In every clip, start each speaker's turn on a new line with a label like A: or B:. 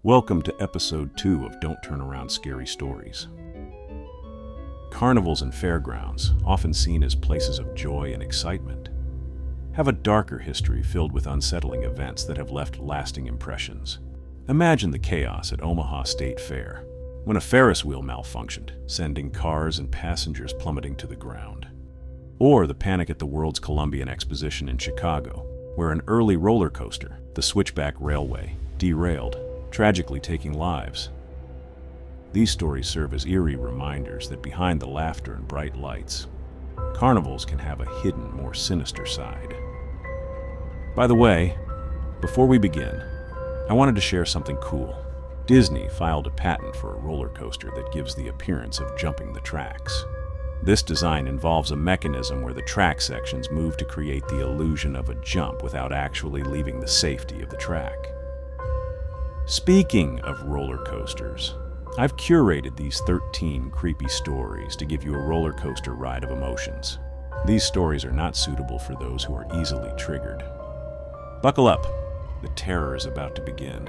A: Welcome to episode 2 of Don't Turn Around Scary Stories. Carnivals and fairgrounds, often seen as places of joy and excitement, have a darker history filled with unsettling events that have left lasting impressions. Imagine the chaos at Omaha State Fair, when a Ferris wheel malfunctioned, sending cars and passengers plummeting to the ground. Or the panic at the World's Columbian Exposition in Chicago, where an early roller coaster, the Switchback Railway, derailed, tragically taking lives. These stories serve as eerie reminders that behind the laughter and bright lights, carnivals can have a hidden, more sinister side. By the way, before we begin, I wanted to share something cool. Disney filed a patent for a roller coaster that gives the appearance of jumping the tracks. This design involves a mechanism where the track sections move to create the illusion of a jump without actually leaving the safety of the track. Speaking of roller coasters, I've curated these 13 creepy stories to give you a roller coaster ride of emotions. These stories are not suitable for those who are easily triggered. Buckle up, the terror is about to begin.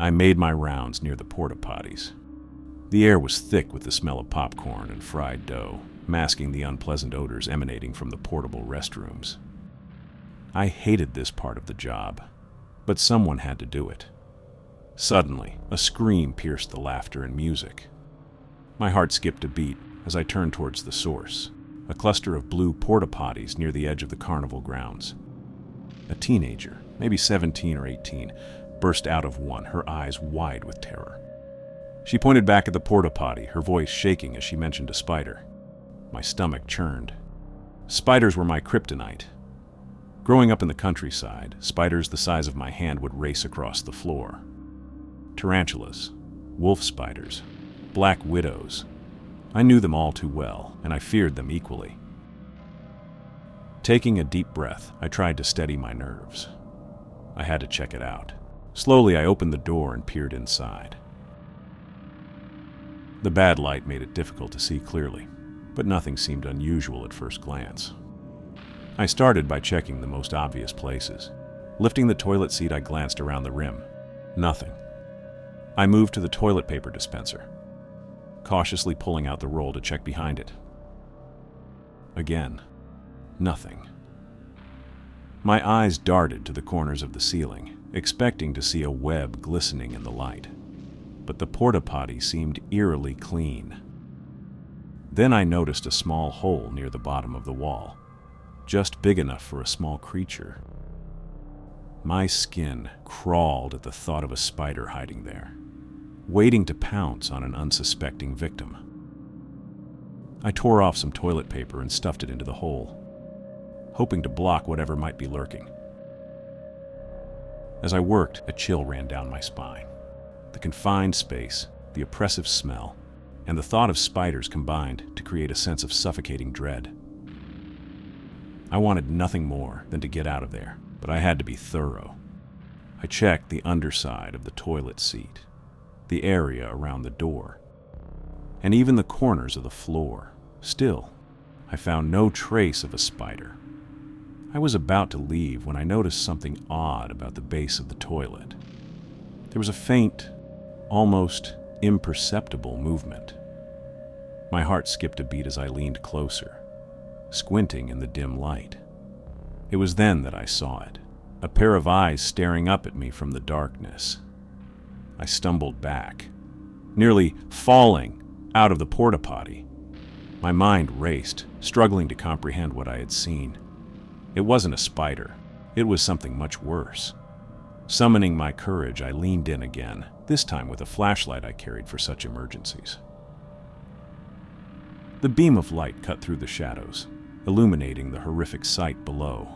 A: I made my rounds near the porta potties. The air was thick with the smell of popcorn and fried dough, masking the unpleasant odors emanating from the portable restrooms. I hated this part of the job, but someone had to do it. Suddenly, a scream pierced the laughter and music. My heart skipped a beat as I turned towards the source, a cluster of blue porta potties near the edge of the carnival grounds. A teenager, maybe 17 or 18, burst out of one, her eyes wide with terror. She pointed back at the porta potty, her voice shaking as she mentioned a spider. My stomach churned. Spiders were my kryptonite. Growing up in the countryside, spiders the size of my hand would race across the floor. Tarantulas, wolf spiders, black widows. I knew them all too well, and I feared them equally. Taking a deep breath, I tried to steady my nerves. I had to check it out. Slowly, I opened the door and peered inside. The bad light made it difficult to see clearly, but nothing seemed unusual at first glance. I started by checking the most obvious places. Lifting the toilet seat, I glanced around the rim. Nothing. I moved to the toilet paper dispenser, cautiously pulling out the roll to check behind it. Again, nothing. My eyes darted to the corners of the ceiling, expecting to see a web glistening in the light. But the porta potty seemed eerily clean. Then I noticed a small hole near the bottom of the wall, just big enough for a small creature. My skin crawled at the thought of a spider hiding there, waiting to pounce on an unsuspecting victim. I tore off some toilet paper and stuffed it into the hole, hoping to block whatever might be lurking. As I worked, a chill ran down my spine. The confined space, the oppressive smell, and the thought of spiders combined to create a sense of suffocating dread. I wanted nothing more than to get out of there, but I had to be thorough. I checked the underside of the toilet seat, the area around the door, and even the corners of the floor. Still, I found no trace of a spider. I was about to leave when I noticed something odd about the base of the toilet. There was a faint, almost imperceptible movement. My heart skipped a beat as I leaned closer, squinting in the dim light. It was then that I saw it, a pair of eyes staring up at me from the darkness. I stumbled back, nearly falling out of the porta potty. My mind raced, struggling to comprehend what I had seen. It wasn't a spider. It was something much worse. Summoning my courage, I leaned in again, this time with a flashlight I carried for such emergencies. The beam of light cut through the shadows, illuminating the horrific sight below.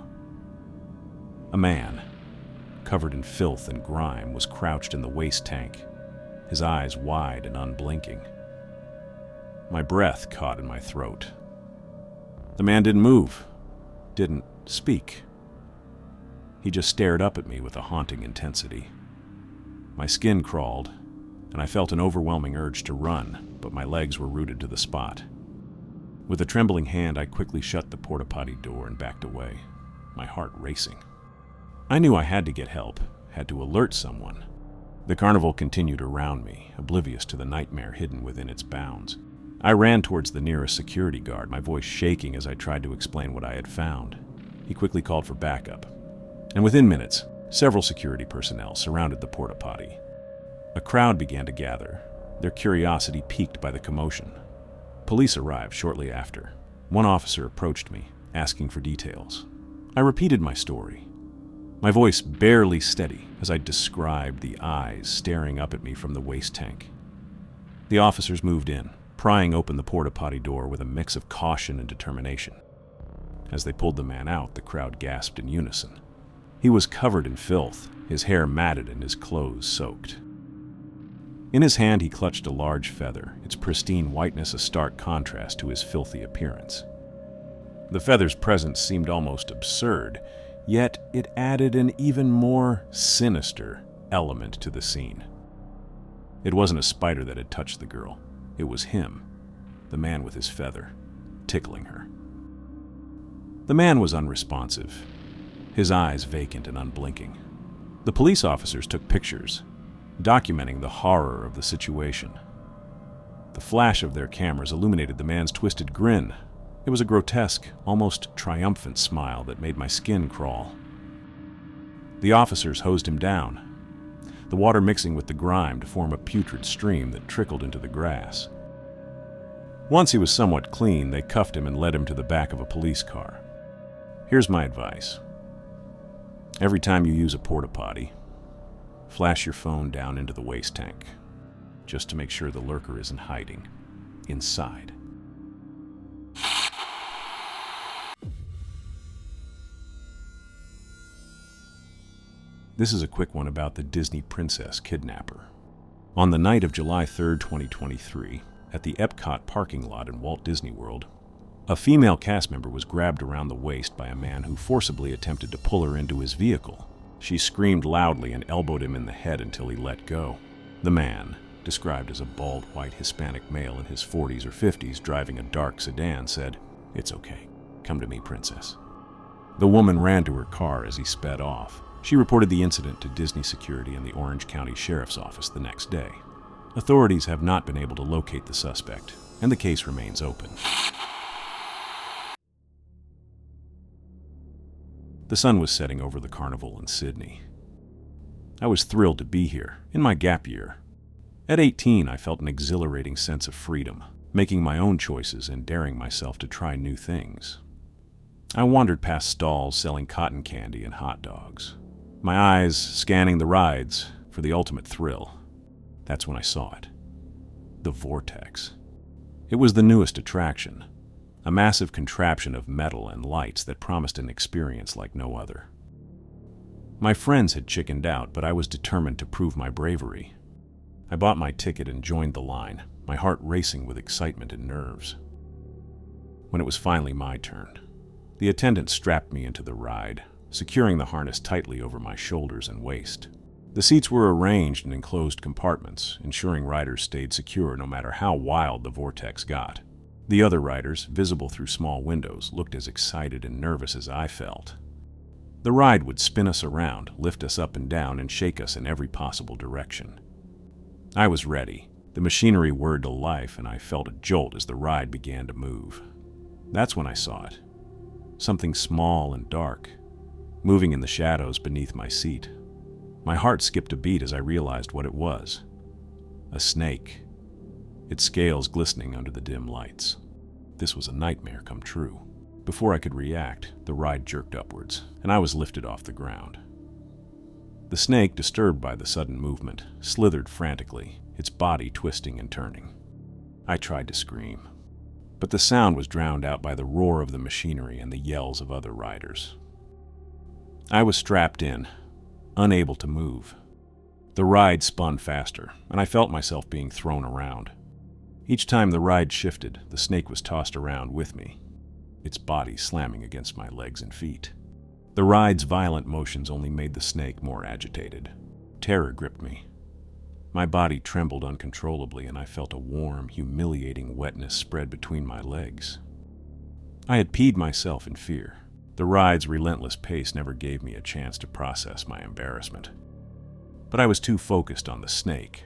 A: A man, covered in filth and grime, was crouched in the waste tank, his eyes wide and unblinking. My breath caught in my throat. The man didn't move, didn't speak. He just stared up at me with a haunting intensity. My skin crawled, and I felt an overwhelming urge to run, but my legs were rooted to the spot. With a trembling hand, I quickly shut the porta-potty door and backed away, my heart racing. I knew I had to get help, had to alert someone. The carnival continued around me, oblivious to the nightmare hidden within its bounds. I ran towards the nearest security guard, my voice shaking as I tried to explain what I had found. He quickly called for backup, and within minutes, several security personnel surrounded the porta-potty. A crowd began to gather, their curiosity piqued by the commotion. Police arrived shortly after. One officer approached me, asking for details. I repeated my story, my voice barely steady as I described the eyes staring up at me from the waste tank. The officers moved in, prying open the porta-potty door with a mix of caution and determination. As they pulled the man out, the crowd gasped in unison. He was covered in filth, his hair matted and his clothes soaked. In his hand, he clutched a large feather, its pristine whiteness a stark contrast to his filthy appearance. The feather's presence seemed almost absurd, yet it added an even more sinister element to the scene. It wasn't a spider that had touched the girl. It was him, the man with his feather, tickling her. The man was unresponsive, his eyes vacant and unblinking. The police officers took pictures, documenting the horror of the situation. The flash of their cameras illuminated the man's twisted grin. It was a grotesque, almost triumphant smile that made my skin crawl. The officers hosed him down, the water mixing with the grime to form a putrid stream that trickled into the grass. Once he was somewhat clean, they cuffed him and led him to the back of a police car. Here's my advice. Every time you use a porta-potty, flash your phone down into the waste tank, just to make sure the lurker isn't hiding inside. This is a quick one about the Disney princess kidnapper. On the night of July 3rd, 2023, at the Epcot parking lot in Walt Disney World, a female cast member was grabbed around the waist by a man who forcibly attempted to pull her into his vehicle. She screamed loudly and elbowed him in the head until he let go. The man, described as a bald white Hispanic male in his 40s or 50s driving a dark sedan, said, "It's okay. Come to me, princess." The woman ran to her car as he sped off. She reported the incident to Disney security and the Orange County Sheriff's Office the next day. Authorities have not been able to locate the suspect, and the case remains open. The sun was setting over the carnival in Sydney. I was thrilled to be here, in my gap year. At 18, I felt an exhilarating sense of freedom, making my own choices and daring myself to try new things. I wandered past stalls selling cotton candy and hot dogs, my eyes scanning the rides for the ultimate thrill. That's when I saw it. The Vortex. It was the newest attraction, a massive contraption of metal and lights that promised an experience like no other. My friends had chickened out, but I was determined to prove my bravery. I bought my ticket and joined the line, my heart racing with excitement and nerves. When it was finally my turn, the attendant strapped me into the ride, securing the harness tightly over my shoulders and waist. The seats were arranged in enclosed compartments, ensuring riders stayed secure no matter how wild the vortex got. The other riders, visible through small windows, looked as excited and nervous as I felt. The ride would spin us around, lift us up and down, and shake us in every possible direction. I was ready. The machinery whirred to life, and I felt a jolt as the ride began to move. That's when I saw it. Something small and dark, moving in the shadows beneath my seat. My heart skipped a beat as I realized what it was. A snake, its scales glistening under the dim lights. This was a nightmare come true. Before I could react, the ride jerked upwards, and I was lifted off the ground. The snake, disturbed by the sudden movement, slithered frantically, its body twisting and turning. I tried to scream, but the sound was drowned out by the roar of the machinery and the yells of other riders. I was strapped in, unable to move. The ride spun faster, and I felt myself being thrown around. Each time the ride shifted, the snake was tossed around with me, its body slamming against my legs and feet. The ride's violent motions only made the snake more agitated. Terror gripped me. My body trembled uncontrollably, and I felt a warm, humiliating wetness spread between my legs. I had peed myself in fear. The ride's relentless pace never gave me a chance to process my embarrassment. But I was too focused on the snake,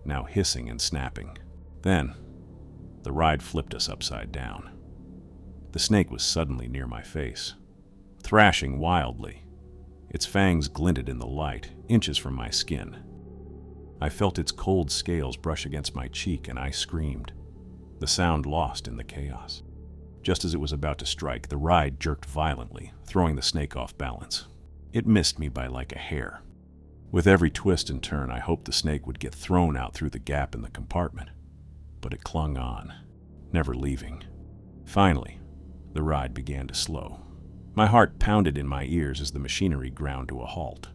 A: now hissing and snapping. Then, the ride flipped us upside down. The snake was suddenly near my face, thrashing wildly. Its fangs glinted in the light, inches from my skin. I felt its cold scales brush against my cheek, and I screamed, the sound lost in the chaos. Just as it was about to strike, the ride jerked violently, throwing the snake off balance. It missed me by like a hair. With every twist and turn, I hoped the snake would get thrown out through the gap in the compartment. But it clung on, never leaving. Finally, the ride began to slow. My heart pounded in my ears as the machinery ground to a halt.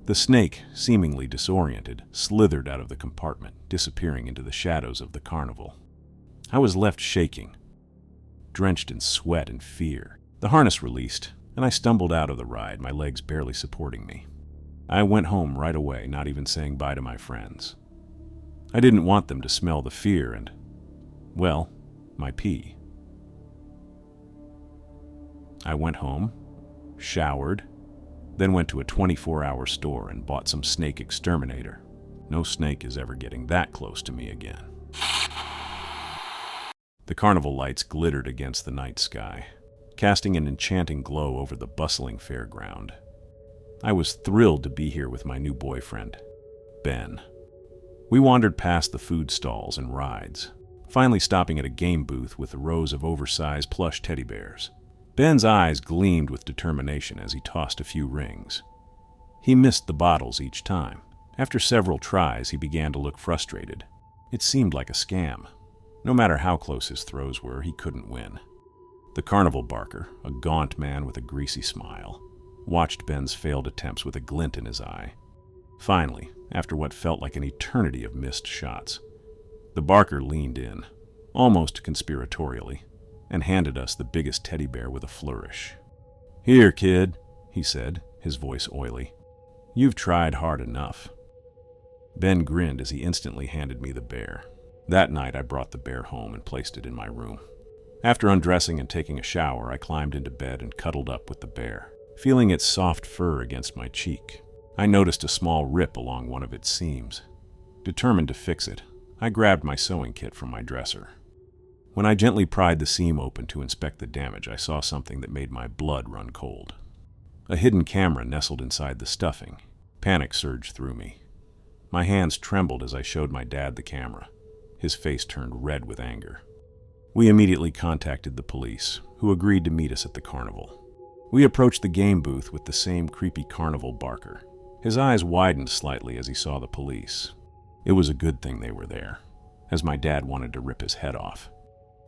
A: The snake, seemingly disoriented, slithered out of the compartment, disappearing into the shadows of the carnival. I was left shaking, drenched in sweat and fear. The harness released, and I stumbled out of the ride, my legs barely supporting me. I went home right away, not even saying bye to my friends. I didn't want them to smell the fear and, well, my pee. I went home, showered, then went to a 24-hour store and bought some snake exterminator. No snake is ever getting that close to me again. The carnival lights glittered against the night sky, casting an enchanting glow over the bustling fairground. I was thrilled to be here with my new boyfriend, Ben. We wandered past the food stalls and rides, finally stopping at a game booth with rows of oversized plush teddy bears. Ben's eyes gleamed with determination as he tossed a few rings. He missed the bottles each time. After several tries, he began to look frustrated. It seemed like a scam. No matter how close his throws were, he couldn't win. The Carnival Worker, a gaunt man with a greasy smile, watched Ben's failed attempts with a glint in his eye. Finally, after what felt like an eternity of missed shots, the Barker leaned in, almost conspiratorially, and handed us the biggest teddy bear with a flourish. "Here, kid," he said, his voice oily. "You've tried hard enough." Ben grinned as he instantly handed me the bear. That night, I brought the bear home and placed it in my room. After undressing and taking a shower, I climbed into bed and cuddled up with the bear, feeling its soft fur against my cheek. I noticed a small rip along one of its seams. Determined to fix it, I grabbed my sewing kit from my dresser. When I gently pried the seam open to inspect the damage, I saw something that made my blood run cold. A hidden camera nestled inside the stuffing. Panic surged through me. My hands trembled as I showed my dad the camera. His face turned red with anger. We immediately contacted the police, who agreed to meet us at the carnival. We approached the game booth with the same creepy Carnival Worker. His eyes widened slightly as he saw the police. It was a good thing they were there, as my dad wanted to rip his head off.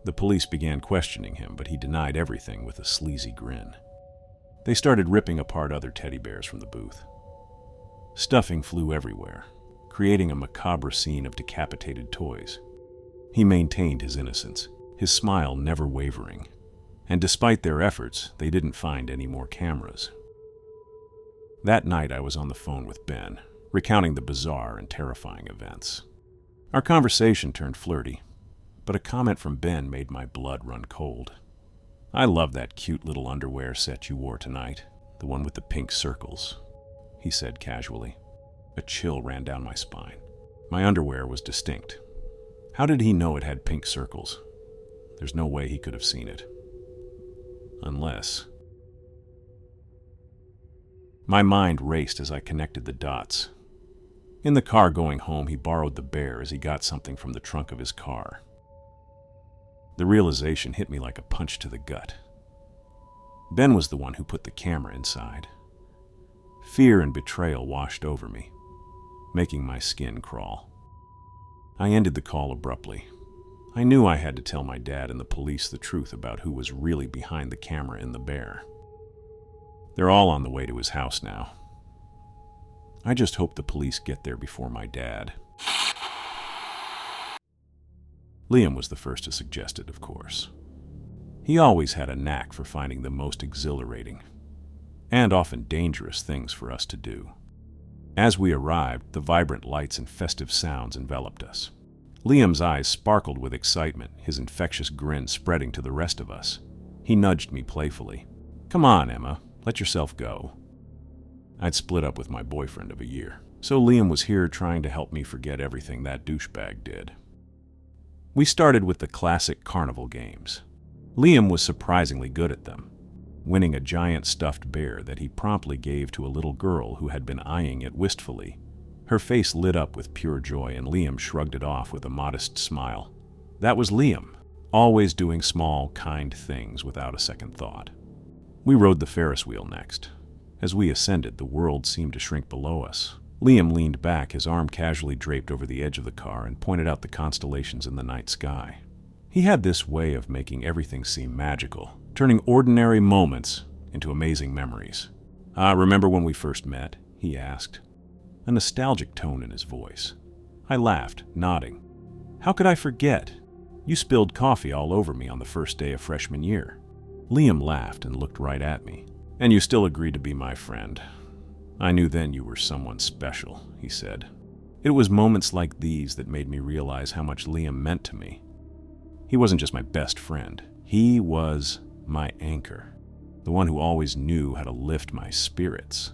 A: The police began questioning him, but he denied everything with a sleazy grin. They started ripping apart other teddy bears from the booth. Stuffing flew everywhere, creating a macabre scene of decapitated toys. He maintained his innocence, his smile never wavering. And despite their efforts, they didn't find any more cameras. That night I was on the phone with Ben, recounting the bizarre and terrifying events. Our conversation turned flirty, but a comment from Ben made my blood run cold. "I love that cute little underwear set you wore tonight, the one with the pink circles," he said casually. A chill ran down my spine. My underwear was distinct. How did he know it had pink circles? There's no way he could have seen it. Unless... My mind raced as I connected the dots. In the car going home, he borrowed the bear as he got something from the trunk of his car. The realization hit me like a punch to the gut. Ben was the one who put the camera inside. Fear and betrayal washed over me, making my skin crawl. I ended the call abruptly. I knew I had to tell my dad and the police the truth about who was really behind the camera in the bear. They're all on the way to his house now. I just hope the police get there before my dad. Liam was the first to suggest it, of course. He always had a knack for finding the most exhilarating and often dangerous things for us to do. As we arrived, the vibrant lights and festive sounds enveloped us. Liam's eyes sparkled with excitement, his infectious grin spreading to the rest of us. He nudged me playfully. "Come on, Emma, let yourself go." I'd split up with my boyfriend of a year, so Liam was here trying to help me forget everything that douchebag did. We started with the classic carnival games. Liam was surprisingly good at them, winning a giant stuffed bear that he promptly gave to a little girl who had been eyeing it wistfully. Her face lit up with pure joy, and Liam shrugged it off with a modest smile. That was Liam, always doing small, kind things without a second thought. We rode the Ferris wheel next. As we ascended, the world seemed to shrink below us. Liam leaned back, his arm casually draped over the edge of the car, and pointed out the constellations in the night sky. He had this way of making everything seem magical, turning ordinary moments into amazing memories. Remember when we first met?" he asked, a nostalgic tone in his voice. I laughed, nodding. "How could I forget? You spilled coffee all over me on the first day of freshman year." Liam laughed and looked right at me. "And you still agreed to be my friend. I knew then you were someone special," he said. It was moments like these that made me realize how much Liam meant to me. He wasn't just my best friend. He was my anchor, the one who always knew how to lift my spirits.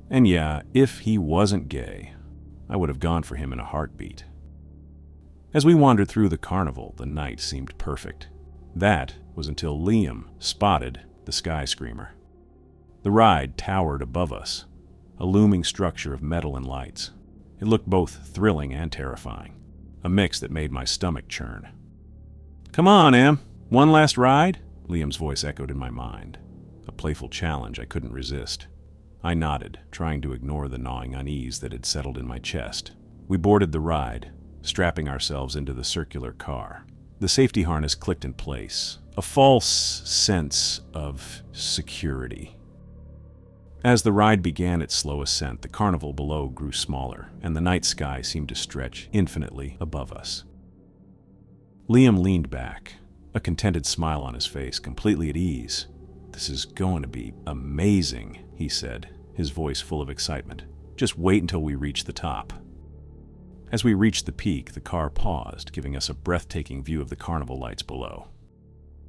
A: And yeah, if he wasn't gay, I would have gone for him in a heartbeat. As we wandered through the carnival, the night seemed perfect. That was until Liam spotted the Sky Screamer. The ride towered above us, a looming structure of metal and lights. It looked both thrilling and terrifying, a mix that made my stomach churn. "Come on, Em, one last ride?" Liam's voice echoed in my mind, a playful challenge I couldn't resist. I nodded, trying to ignore the gnawing unease that had settled in my chest. We boarded the ride, strapping ourselves into the circular car. The safety harness clicked in place, a false sense of security. As the ride began its slow ascent, the carnival below grew smaller, and the night sky seemed to stretch infinitely above us. Liam leaned back, a contented smile on his face, completely at ease. "This is going to be amazing," he said, his voice full of excitement. "Just wait until we reach the top." As we reached the peak, the car paused, giving us a breathtaking view of the carnival lights below.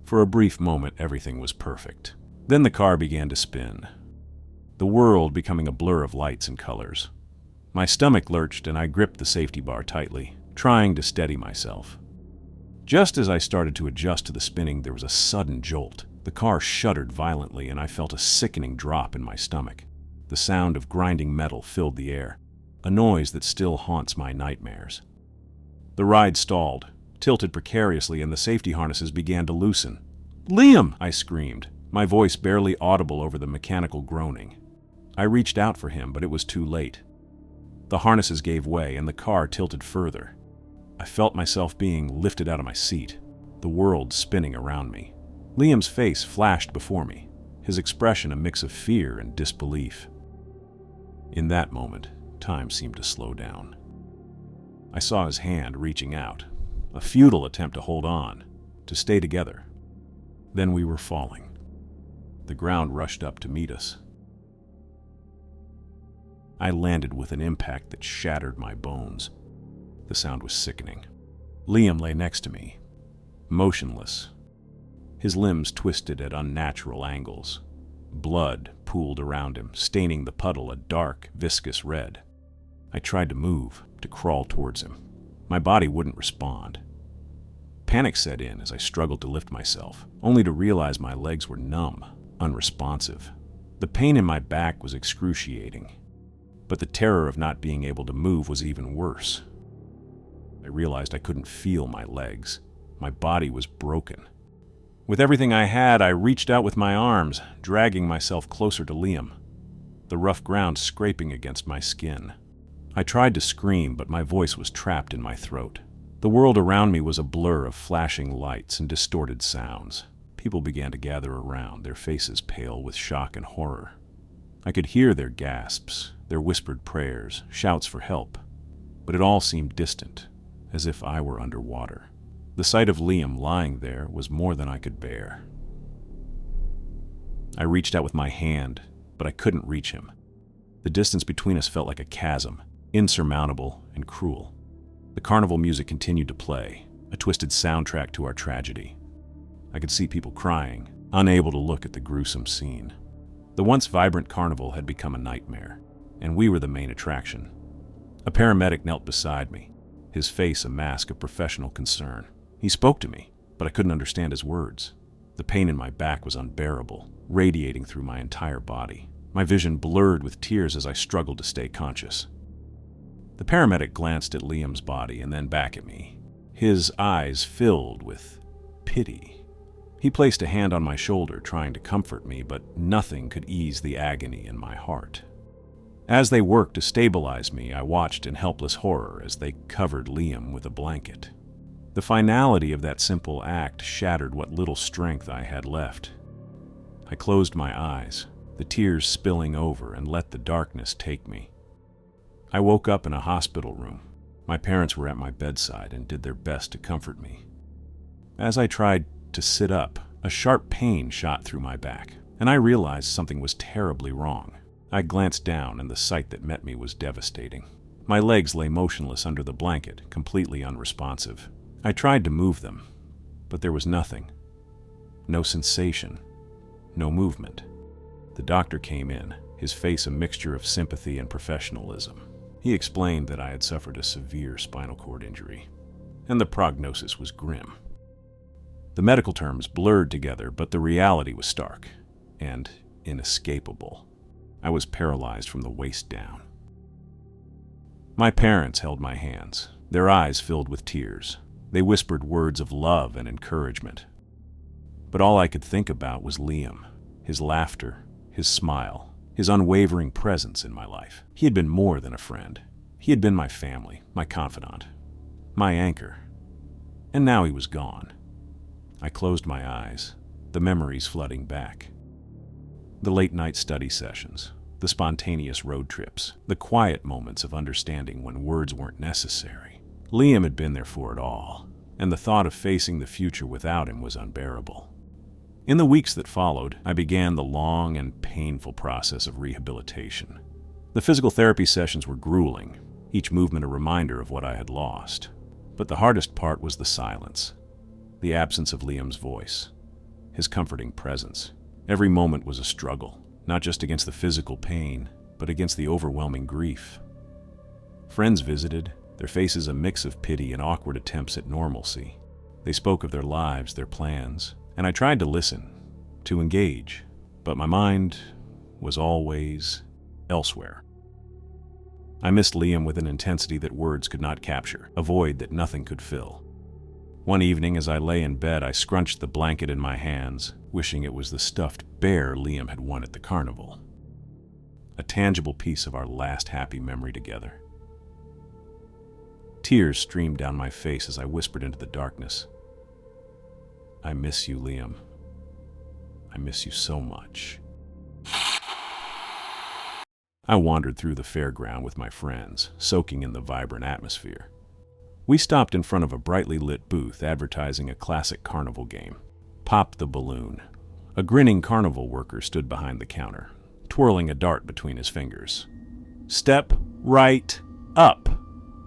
A: For a brief moment, everything was perfect. Then the car began to spin, the world becoming a blur of lights and colors. My stomach lurched, and I gripped the safety bar tightly, trying to steady myself. Just as I started to adjust to the spinning, there was a sudden jolt. The car shuddered violently, and I felt a sickening drop in my stomach. The sound of grinding metal filled the air, a noise that still haunts my nightmares. The ride stalled, tilted precariously, and the safety harnesses began to loosen. "Liam!" I screamed, my voice barely audible over the mechanical groaning. I reached out for him, but it was too late. The harnesses gave way, and the car tilted further. I felt myself being lifted out of my seat, the world spinning around me. Liam's face flashed before me, his expression a mix of fear and disbelief. In that moment, time seemed to slow down. I saw his hand reaching out, a futile attempt to hold on, to stay together. Then we were falling. The ground rushed up to meet us. I landed with an impact that shattered my bones. The sound was sickening. Liam lay next to me, motionless, his limbs twisted at unnatural angles. Blood pooled around him, staining the puddle a dark, viscous red. I tried to move, to crawl towards him. My body wouldn't respond. Panic set in as I struggled to lift myself, only to realize my legs were numb, unresponsive. The pain in my back was excruciating, but the terror of not being able to move was even worse. I realized I couldn't feel my legs. My body was broken. With everything I had, I reached out with my arms, dragging myself closer to Liam, the rough ground scraping against my skin. I tried to scream, but my voice was trapped in my throat. The world around me was a blur of flashing lights and distorted sounds. People began to gather around, their faces pale with shock and horror. I could hear their gasps, their whispered prayers, shouts for help, but it all seemed distant, as if I were underwater. The sight of Liam lying there was more than I could bear. I reached out with my hand, but I couldn't reach him. The distance between us felt like a chasm, insurmountable and cruel. The carnival music continued to play, a twisted soundtrack to our tragedy. I could see people crying, unable to look at the gruesome scene. The once vibrant carnival had become a nightmare, and we were the main attraction. A paramedic knelt beside me, his face a mask of professional concern. He spoke to me, but I couldn't understand his words. The pain in my back was unbearable, radiating through my entire body. My vision blurred with tears as I struggled to stay conscious. The paramedic glanced at Liam's body and then back at me, his eyes filled with pity. He placed a hand on my shoulder, trying to comfort me, but nothing could ease the agony in my heart. As they worked to stabilize me, I watched in helpless horror as they covered Liam with a blanket. The finality of that simple act shattered what little strength I had left. I closed my eyes, the tears spilling over, and let the darkness take me. I woke up in a hospital room. My parents were at my bedside and did their best to comfort me. As I tried to sit up, a sharp pain shot through my back, and I realized something was terribly wrong. I glanced down, and the sight that met me was devastating. My legs lay motionless under the blanket, completely unresponsive. I tried to move them, but there was nothing. No sensation, no movement. The doctor came in, his face a mixture of sympathy and professionalism. He explained that I had suffered a severe spinal cord injury, and the prognosis was grim. The medical terms blurred together, but the reality was stark and inescapable. I was paralyzed from the waist down. My parents held my hands, their eyes filled with tears. They whispered words of love and encouragement. But all I could think about was Liam, his laughter, his smile, his unwavering presence in my life. He had been more than a friend. He had been my family, my confidant, my anchor. And now he was gone. I closed my eyes, the memories flooding back. The late-night study sessions, the spontaneous road trips, the quiet moments of understanding when words weren't necessary. Liam had been there for it all, and the thought of facing the future without him was unbearable. In the weeks that followed, I began the long and painful process of rehabilitation. The physical therapy sessions were grueling, each movement a reminder of what I had lost. But the hardest part was the silence, the absence of Liam's voice, his comforting presence. Every moment was a struggle, not just against the physical pain, but against the overwhelming grief. Friends visited, their faces a mix of pity and awkward attempts at normalcy. They spoke of their lives, their plans, and I tried to listen, to engage, but my mind was always elsewhere. I missed Liam with an intensity that words could not capture, a void that nothing could fill. One evening, as I lay in bed, I scrunched the blanket in my hands, wishing it was the stuffed bear Liam had won at the carnival. A tangible piece of our last happy memory together. Tears streamed down my face as I whispered into the darkness, "I miss you, Liam. I miss you so much." I wandered through the fairground with my friends, soaking in the vibrant atmosphere. We stopped in front of a brightly lit booth advertising a classic carnival game, Pop the Balloon. A grinning carnival worker stood behind the counter, twirling a dart between his fingers. "Step right up.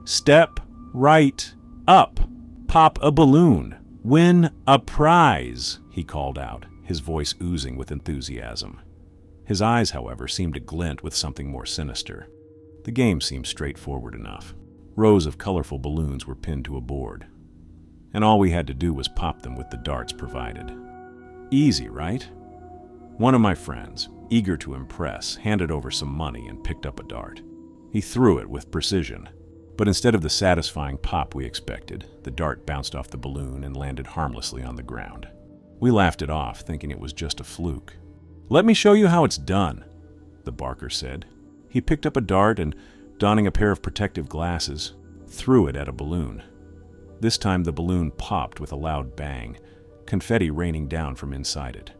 A: Step right up. Pop a balloon. Win a prize," he called out, his voice oozing with enthusiasm. His eyes, however, seemed to glint with something more sinister. The game seemed straightforward enough. Rows of colorful balloons were pinned to a board, and all we had to do was pop them with the darts provided. Easy, right? One of my friends, eager to impress, handed over some money and picked up a dart. He threw it with precision, but instead of the satisfying pop we expected, the dart bounced off the balloon and landed harmlessly on the ground. We laughed it off, thinking it was just a fluke. "Let me show you how it's done," the barker said. He picked up a dart and, donning a pair of protective glasses, threw it at a balloon. This time the balloon popped with a loud bang, confetti raining down from inside it.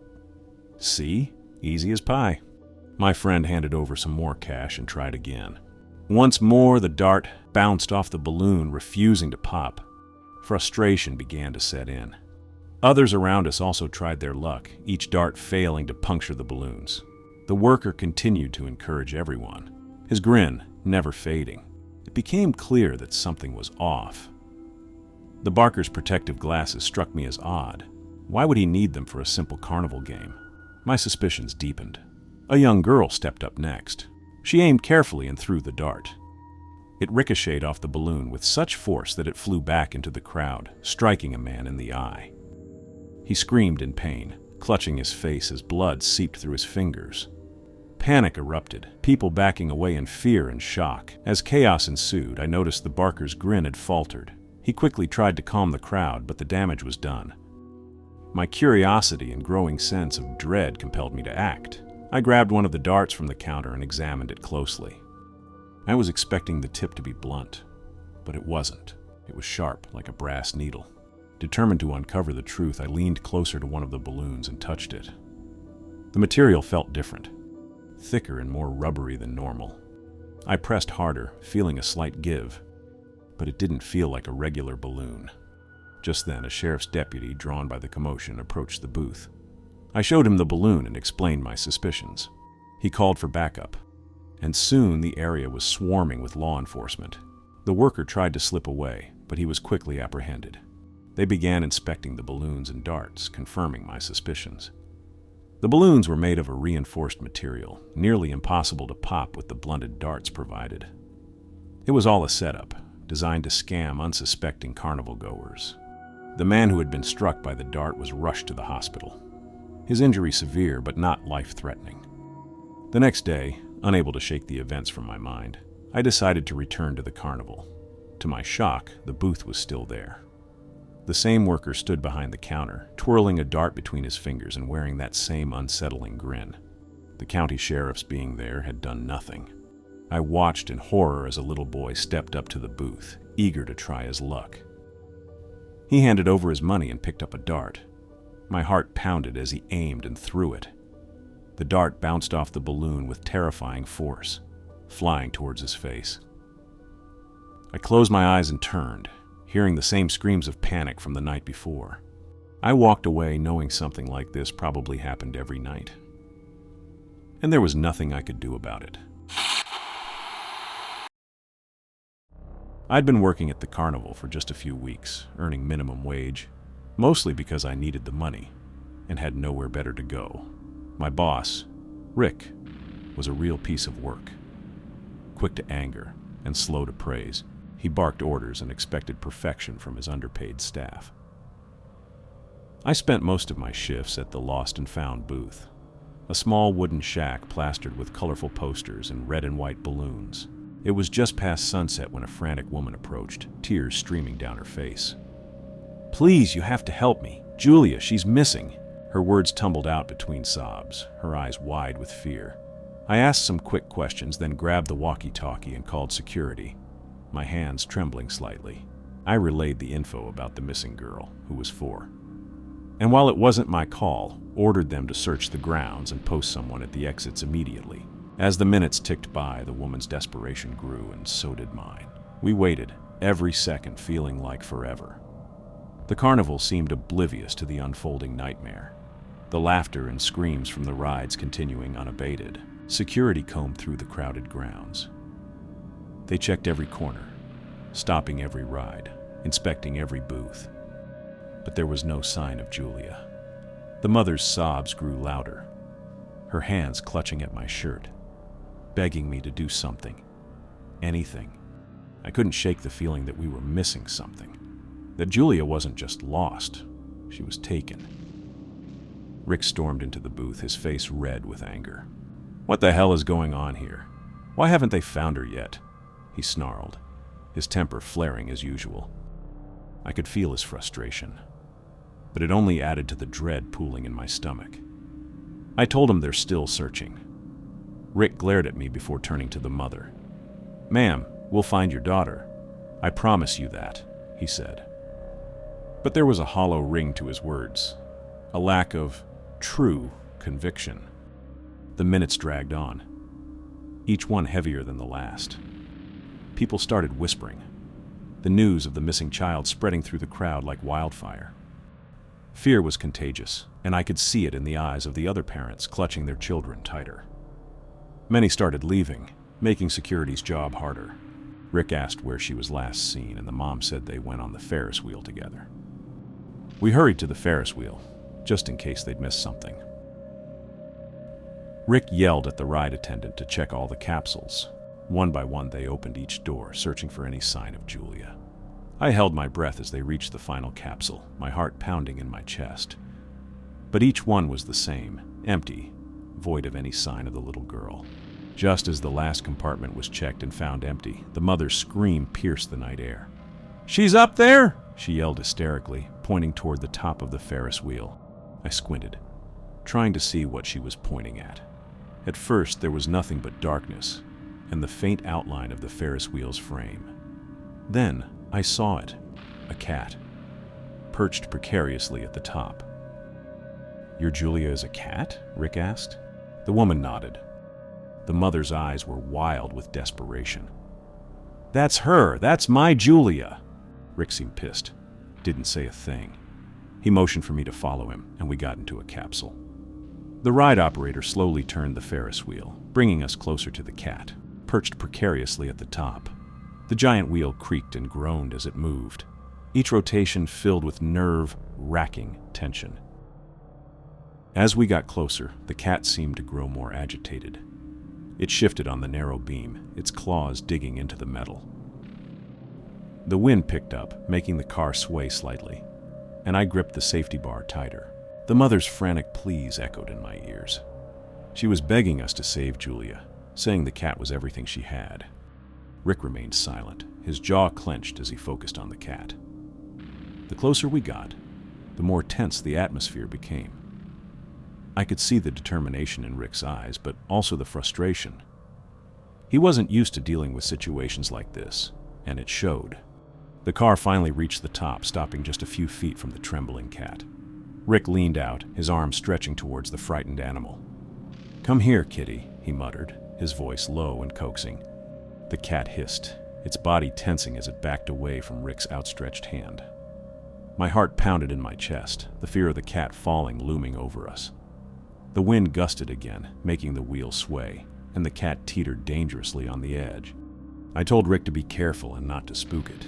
A: "See? Easy as pie." My friend handed over some more cash and tried again. Once more the dart bounced off the balloon, refusing to pop. Frustration began to set in. Others around us also tried their luck, each dart failing to puncture the balloons. The worker continued to encourage everyone, his grin never fading. It became clear that something was off. The barker's protective glasses struck me as odd. Why would he need them for a simple carnival game? My suspicions deepened. A young girl stepped up next. She aimed carefully and threw the dart. It ricocheted off the balloon with such force that it flew back into the crowd, striking a man in the eye. He screamed in pain, clutching his face as blood seeped through his fingers. Panic erupted, people backing away in fear and shock. As chaos ensued, I noticed the barker's grin had faltered. He quickly tried to calm the crowd, but the damage was done. My curiosity and growing sense of dread compelled me to act. I grabbed one of the darts from the counter and examined it closely. I was expecting the tip to be blunt, but it wasn't. It was sharp, like a brass needle. Determined to uncover the truth, I leaned closer to one of the balloons and touched it. The material felt different, thicker and more rubbery than normal. I pressed harder, feeling a slight give, but it didn't feel like a regular balloon. Just then, a sheriff's deputy, drawn by the commotion, approached the booth. I showed him the balloon and explained my suspicions. He called for backup, and soon the area was swarming with law enforcement. The worker tried to slip away, but he was quickly apprehended. They began inspecting the balloons and darts, confirming my suspicions. The balloons were made of a reinforced material, nearly impossible to pop with the blunted darts provided. It was all a setup, designed to scam unsuspecting carnival goers. The man who had been struck by the dart was rushed to the hospital. His injury severe, but not life-threatening. The next day, unable to shake the events from my mind, I decided to return to the carnival. To my shock, the booth was still there. The same worker stood behind the counter, twirling a dart between his fingers and wearing that same unsettling grin. The county sheriff's being there had done nothing. I watched in horror as a little boy stepped up to the booth, eager to try his luck. He handed over his money and picked up a dart. My heart pounded as he aimed and threw it. The dart bounced off the balloon with terrifying force, flying towards his face. I closed my eyes and turned, hearing the same screams of panic from the night before. I walked away knowing something like this probably happened every night. And there was nothing I could do about it. I'd been working at the carnival for just a few weeks, earning minimum wage, mostly because I needed the money and had nowhere better to go. My boss, Rick, was a real piece of work. Quick to anger and slow to praise, he barked orders and expected perfection from his underpaid staff. I spent most of my shifts at the Lost and Found booth, a small wooden shack plastered with colorful posters and red and white balloons. It was just past sunset when a frantic woman approached, tears streaming down her face. "Please, you have to help me. Julia, she's missing." Her words tumbled out between sobs, her eyes wide with fear. I asked some quick questions, then grabbed the walkie-talkie and called security, my hands trembling slightly. I relayed the info about the missing girl, who was 4. And while it wasn't my call, ordered them to search the grounds and post someone at the exits immediately. As the minutes ticked by, the woman's desperation grew, and so did mine. We waited, every second feeling like forever. The carnival seemed oblivious to the unfolding nightmare, the laughter and screams from the rides continuing unabated. Security combed through the crowded grounds. They checked every corner, stopping every ride, inspecting every booth. But there was no sign of Julia. The mother's sobs grew louder, her hands clutching at my shirt, begging me to do something, anything. I couldn't shake the feeling that we were missing something, that Julia wasn't just lost, she was taken. Rick stormed into the booth, his face red with anger. "What the hell is going on here? Why haven't they found her yet?" he snarled, his temper flaring as usual. I could feel his frustration, but it only added to the dread pooling in my stomach. I told him they're still searching. Rick glared at me before turning to the mother. "Ma'am, we'll find your daughter. I promise you that," he said. But there was a hollow ring to his words, a lack of true conviction. The minutes dragged on, each one heavier than the last. People started whispering, the news of the missing child spreading through the crowd like wildfire. Fear was contagious, and I could see it in the eyes of the other parents clutching their children tighter. Many started leaving, making security's job harder. Rick asked where she was last seen, and the mom said they went on the Ferris wheel together. We hurried to the Ferris wheel, just in case they'd missed something. Rick yelled at the ride attendant to check all the capsules. One by one, they opened each door, searching for any sign of Julia. I held my breath as they reached the final capsule, my heart pounding in my chest. But each one was the same, empty, void of any sign of the little girl. Just as the last compartment was checked and found empty, the mother's scream pierced the night air. "She's up there!" she yelled hysterically, pointing toward the top of the Ferris wheel. I squinted, trying to see what she was pointing at. At first, there was nothing but darkness and the faint outline of the Ferris wheel's frame. Then, I saw it, a cat, perched precariously at the top. "Your Julia is a cat?" Rick asked. The woman nodded. The mother's eyes were wild with desperation. "That's her! That's my Julia!" Rick seemed pissed, didn't say a thing. He motioned for me to follow him, and we got into a capsule. The ride operator slowly turned the Ferris wheel, bringing us closer to the cat, perched precariously at the top. The giant wheel creaked and groaned as it moved, each rotation filled with nerve-wracking tension. As we got closer, the cat seemed to grow more agitated. It shifted on the narrow beam, its claws digging into the metal. The wind picked up, making the car sway slightly, and I gripped the safety bar tighter. The mother's frantic pleas echoed in my ears. She was begging us to save Julia, saying the cat was everything she had. Rick remained silent, his jaw clenched as he focused on the cat. The closer we got, the more tense the atmosphere became. I could see the determination in Rick's eyes, but also the frustration. He wasn't used to dealing with situations like this, and it showed. The car finally reached the top, stopping just a few feet from the trembling cat. Rick leaned out, his arms stretching towards the frightened animal. "Come here, kitty," he muttered, his voice low and coaxing. The cat hissed, its body tensing as it backed away from Rick's outstretched hand. My heart pounded in my chest, the fear of the cat falling looming over us. The wind gusted again, making the wheel sway, and the cat teetered dangerously on the edge. I told Rick to be careful and not to spook it.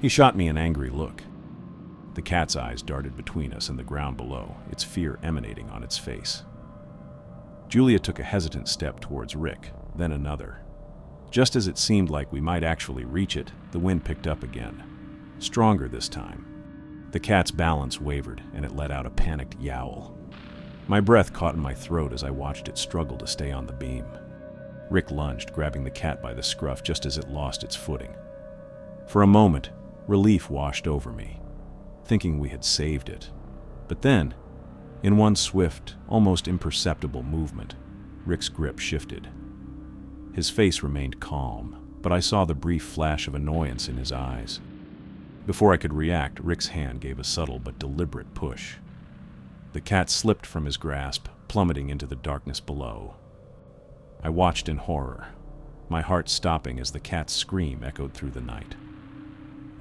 A: He shot me an angry look. The cat's eyes darted between us and the ground below, its fear emanating on its face. Julia took a hesitant step towards Rick, then another. Just as it seemed like we might actually reach it, the wind picked up again, stronger this time. The cat's balance wavered, and it let out a panicked yowl. My breath caught in my throat as I watched it struggle to stay on the beam. Rick lunged, grabbing the cat by the scruff just as it lost its footing. For a moment, relief washed over me, thinking we had saved it. But then, in one swift, almost imperceptible movement, Rick's grip shifted. His face remained calm, but I saw the brief flash of annoyance in his eyes. Before I could react, Rick's hand gave a subtle but deliberate push. The cat slipped from his grasp, plummeting into the darkness below. I watched in horror, my heart stopping as the cat's scream echoed through the night.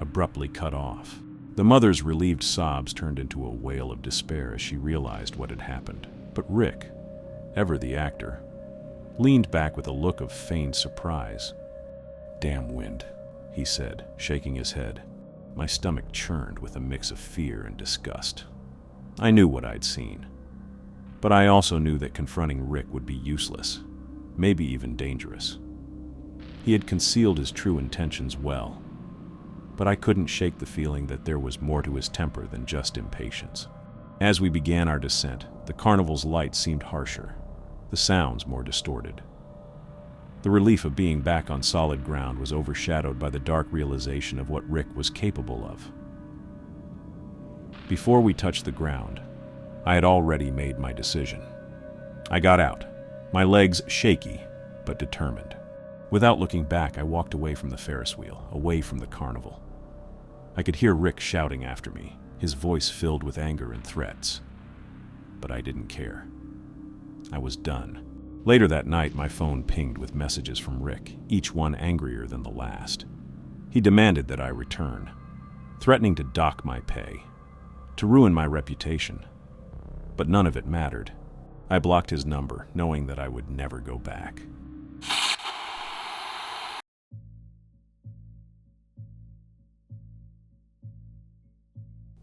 A: Abruptly cut off, the mother's relieved sobs turned into a wail of despair as she realized what had happened. But Rick, ever the actor, leaned back with a look of feigned surprise. "Damn wind," he said, shaking his head. My stomach churned with a mix of fear and disgust. I knew what I'd seen, but I also knew that confronting Rick would be useless, maybe even dangerous. He had concealed his true intentions well, but I couldn't shake the feeling that there was more to his temper than just impatience. As we began our descent, the carnival's lights seemed harsher, the sounds more distorted. The relief of being back on solid ground was overshadowed by the dark realization of what Rick was capable of. Before we touched the ground, I had already made my decision. I got out, my legs shaky but determined. Without looking back, I walked away from the Ferris wheel, away from the carnival. I could hear Rick shouting after me, his voice filled with anger and threats. But I didn't care. I was done. Later that night, my phone pinged with messages from Rick, each one angrier than the last. He demanded that I return, threatening to dock my pay, to ruin my reputation. But none of it mattered. I blocked his number, knowing that I would never go back.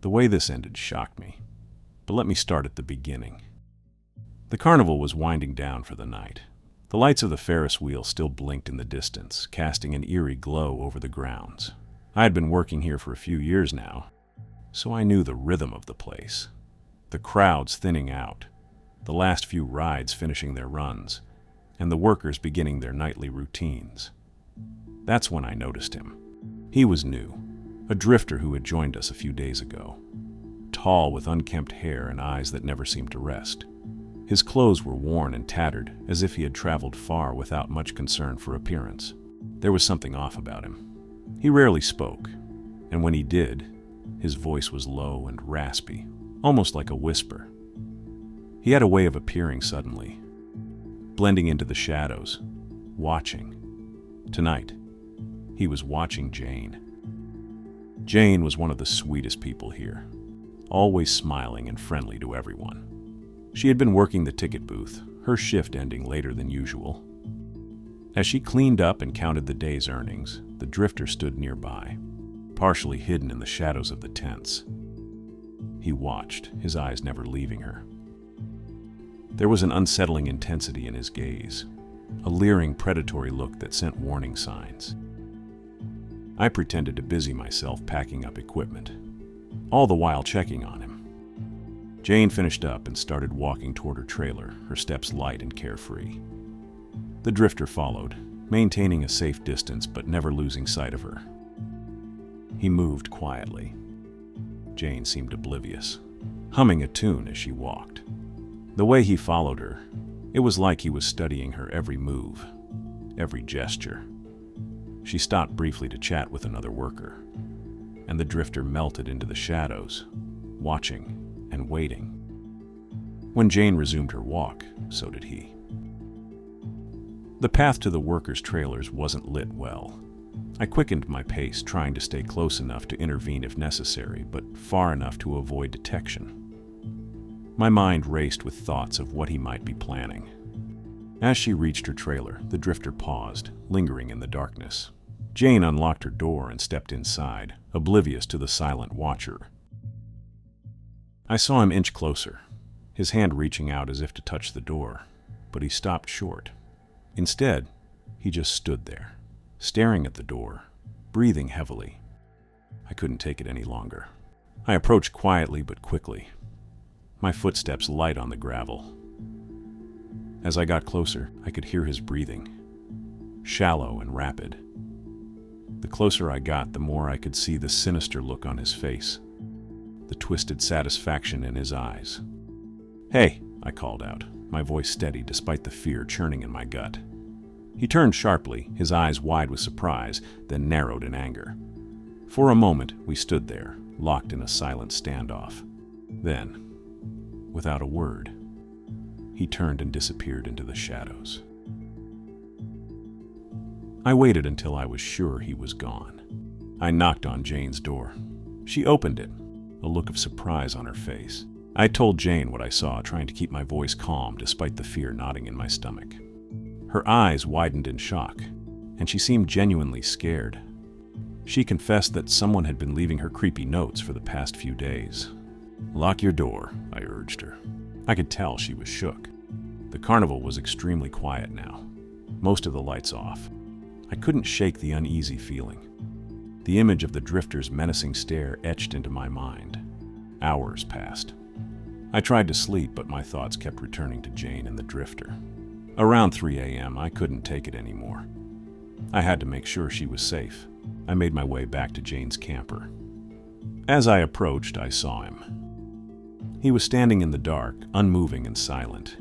A: The way this ended shocked me. But let me start at the beginning. The carnival was winding down for the night. The lights of the Ferris wheel still blinked in the distance, casting an eerie glow over the grounds. I had been working here for a few years now, so I knew the rhythm of the place. The crowds thinning out, the last few rides finishing their runs, and the workers beginning their nightly routines. That's when I noticed him. He was new, a drifter who had joined us a few days ago. Tall, with unkempt hair and eyes that never seemed to rest. His clothes were worn and tattered, as if he had traveled far without much concern for appearance. There was something off about him. He rarely spoke, and when he did, his voice was low and raspy, almost like a whisper. He had a way of appearing suddenly, blending into the shadows, watching. Tonight, he was watching Jane. Jane was one of the sweetest people here, always smiling and friendly to everyone. She had been working the ticket booth, her shift ending later than usual. As she cleaned up and counted the day's earnings, the drifter stood nearby, partially hidden in the shadows of the tents. He watched, his eyes never leaving her. There was an unsettling intensity in his gaze, a leering, predatory look that sent warning signs. I pretended to busy myself packing up equipment, all the while checking on him. Jane finished up and started walking toward her trailer, her steps light and carefree. The drifter followed, maintaining a safe distance but never losing sight of her. He moved quietly. Jane seemed oblivious, humming a tune as she walked. The way he followed her, it was like he was studying her every move, every gesture. She stopped briefly to chat with another worker, and the drifter melted into the shadows, watching and waiting. When Jane resumed her walk, so did he. The path to the workers' trailers wasn't lit well. I quickened my pace, trying to stay close enough to intervene if necessary, but far enough to avoid detection. My mind raced with thoughts of what he might be planning. As she reached her trailer, the drifter paused, lingering in the darkness. Jane unlocked her door and stepped inside, oblivious to the silent watcher. I saw him inch closer, his hand reaching out as if to touch the door, but he stopped short. Instead, he just stood there, staring at the door, breathing heavily. I couldn't take it any longer. I approached quietly but quickly, my footsteps light on the gravel. As I got closer, I could hear his breathing, shallow and rapid. The closer I got, the more I could see the sinister look on his face, the twisted satisfaction in his eyes. "Hey," I called out, my voice steady despite the fear churning in my gut. He turned sharply, his eyes wide with surprise, then narrowed in anger. For a moment, we stood there, locked in a silent standoff. Then, without a word, he turned and disappeared into the shadows. I waited until I was sure he was gone. I knocked on Jane's door. She opened it, a look of surprise on her face. I told Jane what I saw, trying to keep my voice calm despite the fear knotting in my stomach. Her eyes widened in shock, and she seemed genuinely scared. She confessed that someone had been leaving her creepy notes for the past few days. "Lock your door," I urged her. I could tell she was shook. The carnival was extremely quiet now, most of the lights off. I couldn't shake the uneasy feeling. The image of the drifter's menacing stare etched into my mind. Hours passed. I tried to sleep, but my thoughts kept returning to Jane and the drifter. Around 3 a.m., I couldn't take it anymore. I had to make sure she was safe. I made my way back to Jane's camper. As I approached, I saw him. He was standing in the dark, unmoving and silent.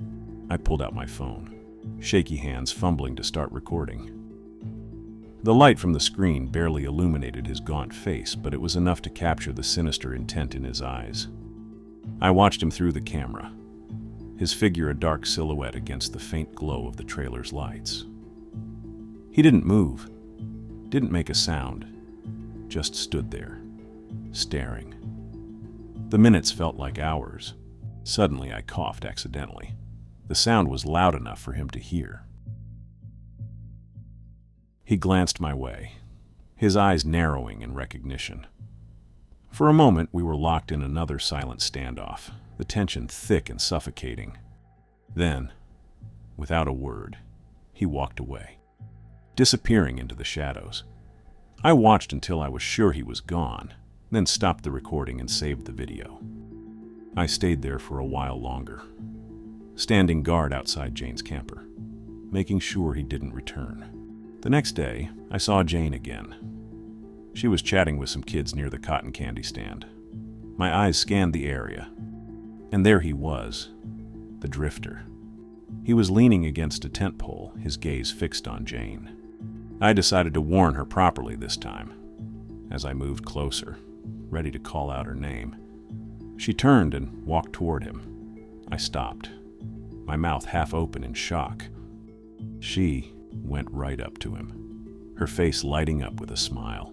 A: I pulled out my phone, shaky hands fumbling to start recording. The light from the screen barely illuminated his gaunt face, but it was enough to capture the sinister intent in his eyes. I watched him through the camera, his figure a dark silhouette against the faint glow of the trailer's lights. He didn't move, didn't make a sound, just stood there, staring. The minutes felt like hours. Suddenly, I coughed accidentally. The sound was loud enough for him to hear. He glanced my way, his eyes narrowing in recognition. For a moment, we were locked in another silent standoff, the tension thick and suffocating. Then, without a word, he walked away, disappearing into the shadows. I watched until I was sure he was gone, then stopped the recording and saved the video. I stayed there for a while longer, standing guard outside Jane's camper, making sure he didn't return. The next day, I saw Jane again. She was chatting with some kids near the cotton candy stand. My eyes scanned the area, and there he was, the drifter. He was leaning against a tent pole, his gaze fixed on Jane. I decided to warn her properly this time. As I moved closer, ready to call out her name, she turned and walked toward him. I stopped, my mouth half open in shock. She went right up to him, her face lighting up with a smile.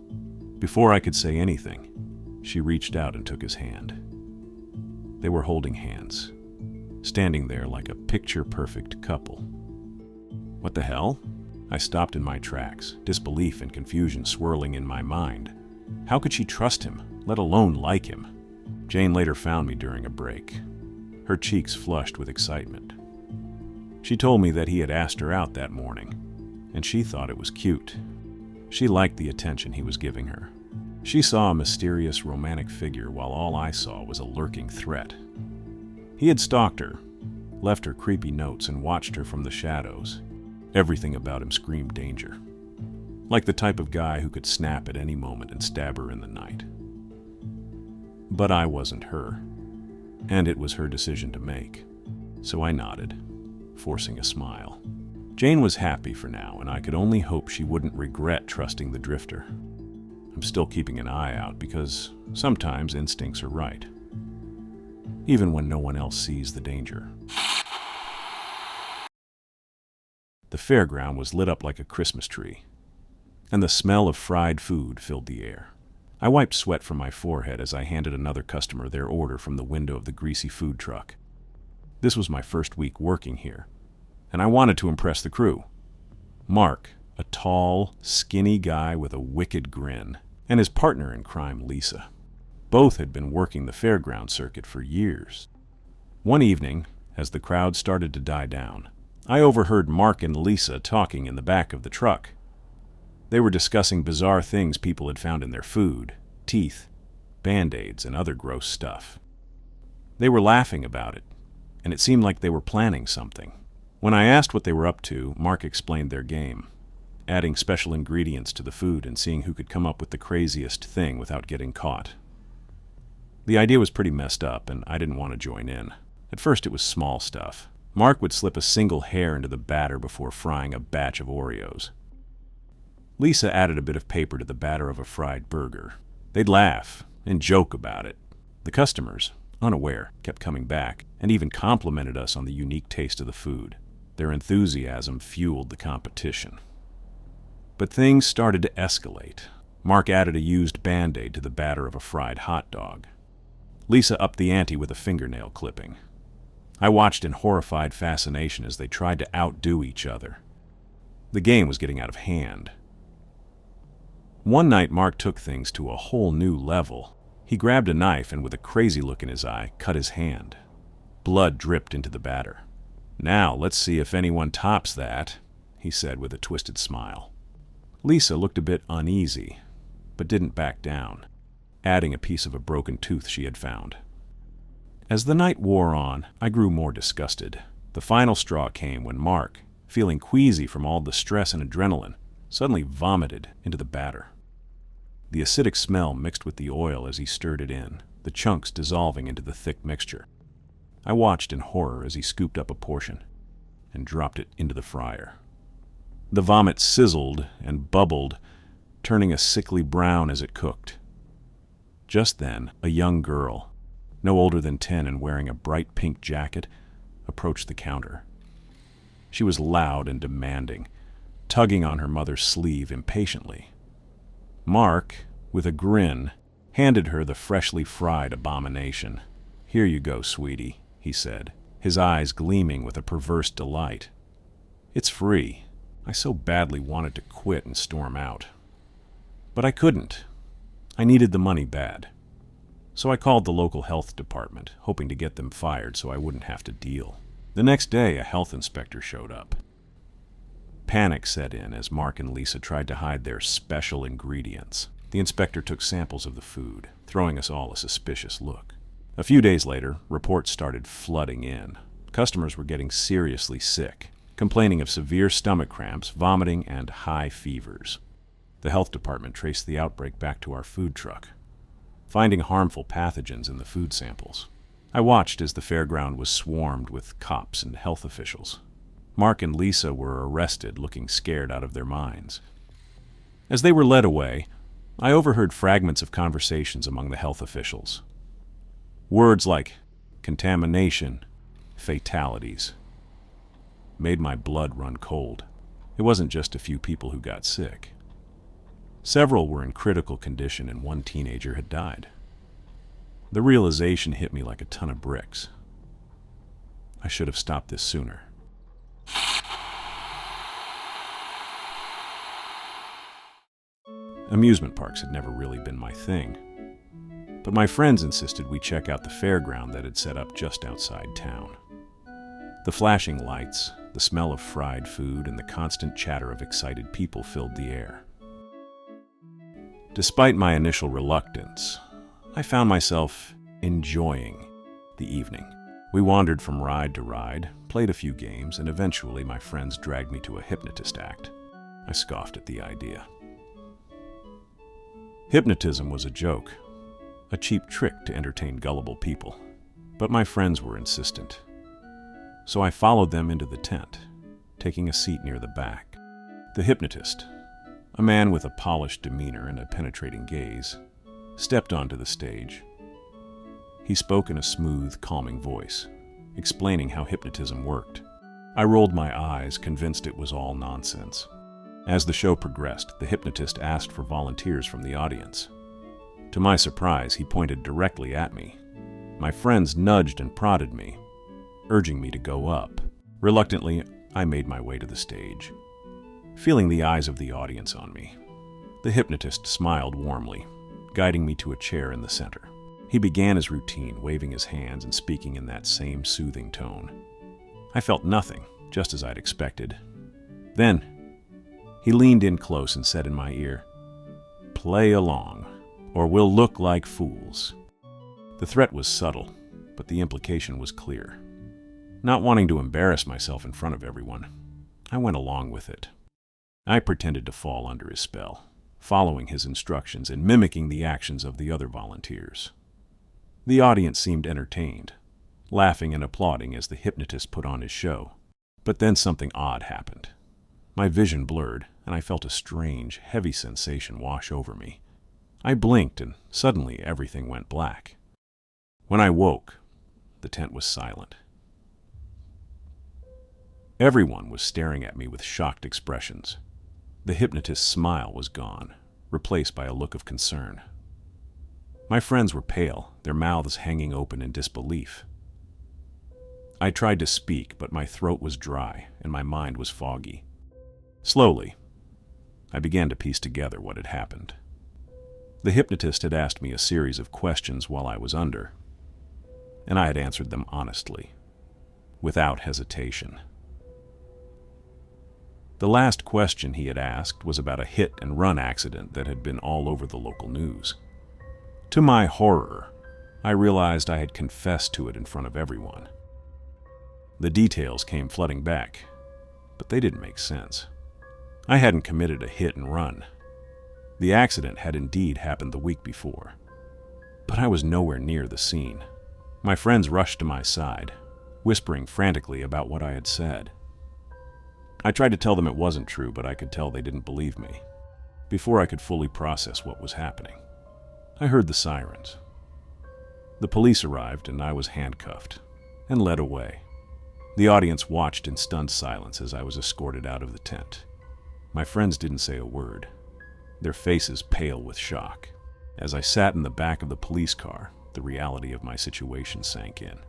A: Before I could say anything, she reached out and took his hand. They were holding hands, standing there like a picture-perfect couple. What the hell? I stopped in my tracks, disbelief and confusion swirling in my mind. How could she trust him, let alone like him? Jane later found me during a break, her cheeks flushed with excitement. She told me that he had asked her out that morning, and she thought it was cute. She liked the attention he was giving her. She saw a mysterious romantic figure while all I saw was a lurking threat. He had stalked her, left her creepy notes, and watched her from the shadows. Everything about him screamed danger, like the type of guy who could snap at any moment and stab her in the night. But I wasn't her, and it was her decision to make, so I nodded, forcing a smile. Jane was happy for now, and I could only hope she wouldn't regret trusting the drifter. I'm still keeping an eye out because sometimes instincts are right, even when no one else sees the danger. The fairground was lit up like a Christmas tree, and the smell of fried food filled the air. I wiped sweat from my forehead as I handed another customer their order from the window of the greasy food truck. This was my first week working here, and I wanted to impress the crew. Mark, a tall, skinny guy with a wicked grin, and his partner in crime, Lisa. Both had been working the fairground circuit for years. One evening, as the crowd started to die down, I overheard Mark and Lisa talking in the back of the truck. They were discussing bizarre things people had found in their food, teeth, Band-Aids, and other gross stuff. They were laughing about it, and it seemed like they were planning something. When I asked what they were up to, Mark explained their game, adding special ingredients to the food and seeing who could come up with the craziest thing without getting caught. The idea was pretty messed up, and I didn't want to join in. At first it was small stuff. Mark would slip a single hair into the batter before frying a batch of Oreos. Lisa added a bit of paper to the batter of a fried burger. They'd laugh and joke about it. The customers, unaware, kept coming back and even complimented us on the unique taste of the food. Their enthusiasm fueled the competition. But things started to escalate. Mark added a used Band-Aid to the batter of a fried hot dog. Lisa upped the ante with a fingernail clipping. I watched in horrified fascination as they tried to outdo each other. The game was getting out of hand. One night, Mark took things to a whole new level. He grabbed a knife and, with a crazy look in his eye, cut his hand. Blood dripped into the batter. "Now, let's see if anyone tops that," he said with a twisted smile. Lisa looked a bit uneasy, but didn't back down, adding a piece of a broken tooth she had found. As the night wore on, I grew more disgusted. The final straw came when Mark, feeling queasy from all the stress and adrenaline, suddenly vomited into the batter. The acidic smell mixed with the oil as he stirred it in, the chunks dissolving into the thick mixture. I watched in horror as he scooped up a portion and dropped it into the fryer. The vomit sizzled and bubbled, turning a sickly brown as it cooked. Just then, a young girl, no older than 10 and wearing a bright pink jacket, approached the counter. She was loud and demanding, tugging on her mother's sleeve impatiently. Mark, with a grin, handed her the freshly fried abomination. "Here you go, sweetie," he said, his eyes gleaming with a perverse delight. "It's free." I so badly wanted to quit and storm out. But I couldn't. I needed the money bad. So I called the local health department, hoping to get them fired so I wouldn't have to deal. The next day, a health inspector showed up. Panic set in as Mark and Lisa tried to hide their special ingredients. The inspector took samples of the food, throwing us all a suspicious look. A few days later, reports started flooding in. Customers were getting seriously sick, complaining of severe stomach cramps, vomiting, and high fevers. The health department traced the outbreak back to our food truck, finding harmful pathogens in the food samples. I watched as the fairground was swarmed with cops and health officials. Mark and Lisa were arrested, looking scared out of their minds. As they were led away, I overheard fragments of conversations among the health officials. Words like contamination, fatalities, made my blood run cold. It wasn't just a few people who got sick. Several were in critical condition and one teenager had died. The realization hit me like a ton of bricks. I should have stopped this sooner. Amusement parks had never really been my thing, but my friends insisted we check out the fairground that had set up just outside town. The flashing lights, the smell of fried food, and the constant chatter of excited people filled the air. Despite my initial reluctance, I found myself enjoying the evening. We wandered from ride to ride, played a few games, and eventually my friends dragged me to a hypnotist act. I scoffed at the idea. Hypnotism was a joke, a cheap trick to entertain gullible people, but my friends were insistent. So I followed them into the tent, taking a seat near the back. The hypnotist, a man with a polished demeanor and a penetrating gaze, stepped onto the stage. He spoke in a smooth, calming voice, explaining how hypnotism worked. I rolled my eyes, convinced it was all nonsense. As the show progressed, the hypnotist asked for volunteers from the audience. To my surprise, he pointed directly at me. My friends nudged and prodded me, urging me to go up. Reluctantly, I made my way to the stage, feeling the eyes of the audience on me. The hypnotist smiled warmly, guiding me to a chair in the center. He began his routine, waving his hands and speaking in that same soothing tone. I felt nothing, just as I'd expected. Then, he leaned in close and said in my ear, "Play along, or we'll look like fools." The threat was subtle, but the implication was clear. Not wanting to embarrass myself in front of everyone, I went along with it. I pretended to fall under his spell, following his instructions and mimicking the actions of the other volunteers. The audience seemed entertained, laughing and applauding as the hypnotist put on his show. But then something odd happened. My vision blurred, and I felt a strange, heavy sensation wash over me. I blinked, and suddenly everything went black. When I woke, the tent was silent. Everyone was staring at me with shocked expressions. The hypnotist's smile was gone, replaced by a look of concern. My friends were pale, their mouths hanging open in disbelief. I tried to speak, but my throat was dry and my mind was foggy. Slowly, I began to piece together what had happened. The hypnotist had asked me a series of questions while I was under, and I had answered them honestly, without hesitation. The last question he had asked was about a hit-and-run accident that had been all over the local news. To my horror, I realized I had confessed to it in front of everyone. The details came flooding back, but they didn't make sense. I hadn't committed a hit and run. The accident had indeed happened the week before, but I was nowhere near the scene. My friends rushed to my side, whispering frantically about what I had said. I tried to tell them it wasn't true, but I could tell they didn't believe me. Before I could fully process what was happening, I heard the sirens. The police arrived, and I was handcuffed and led away. The audience watched in stunned silence as I was escorted out of the tent. My friends didn't say a word, their faces pale with shock. As I sat in the back of the police car, the reality of my situation sank in.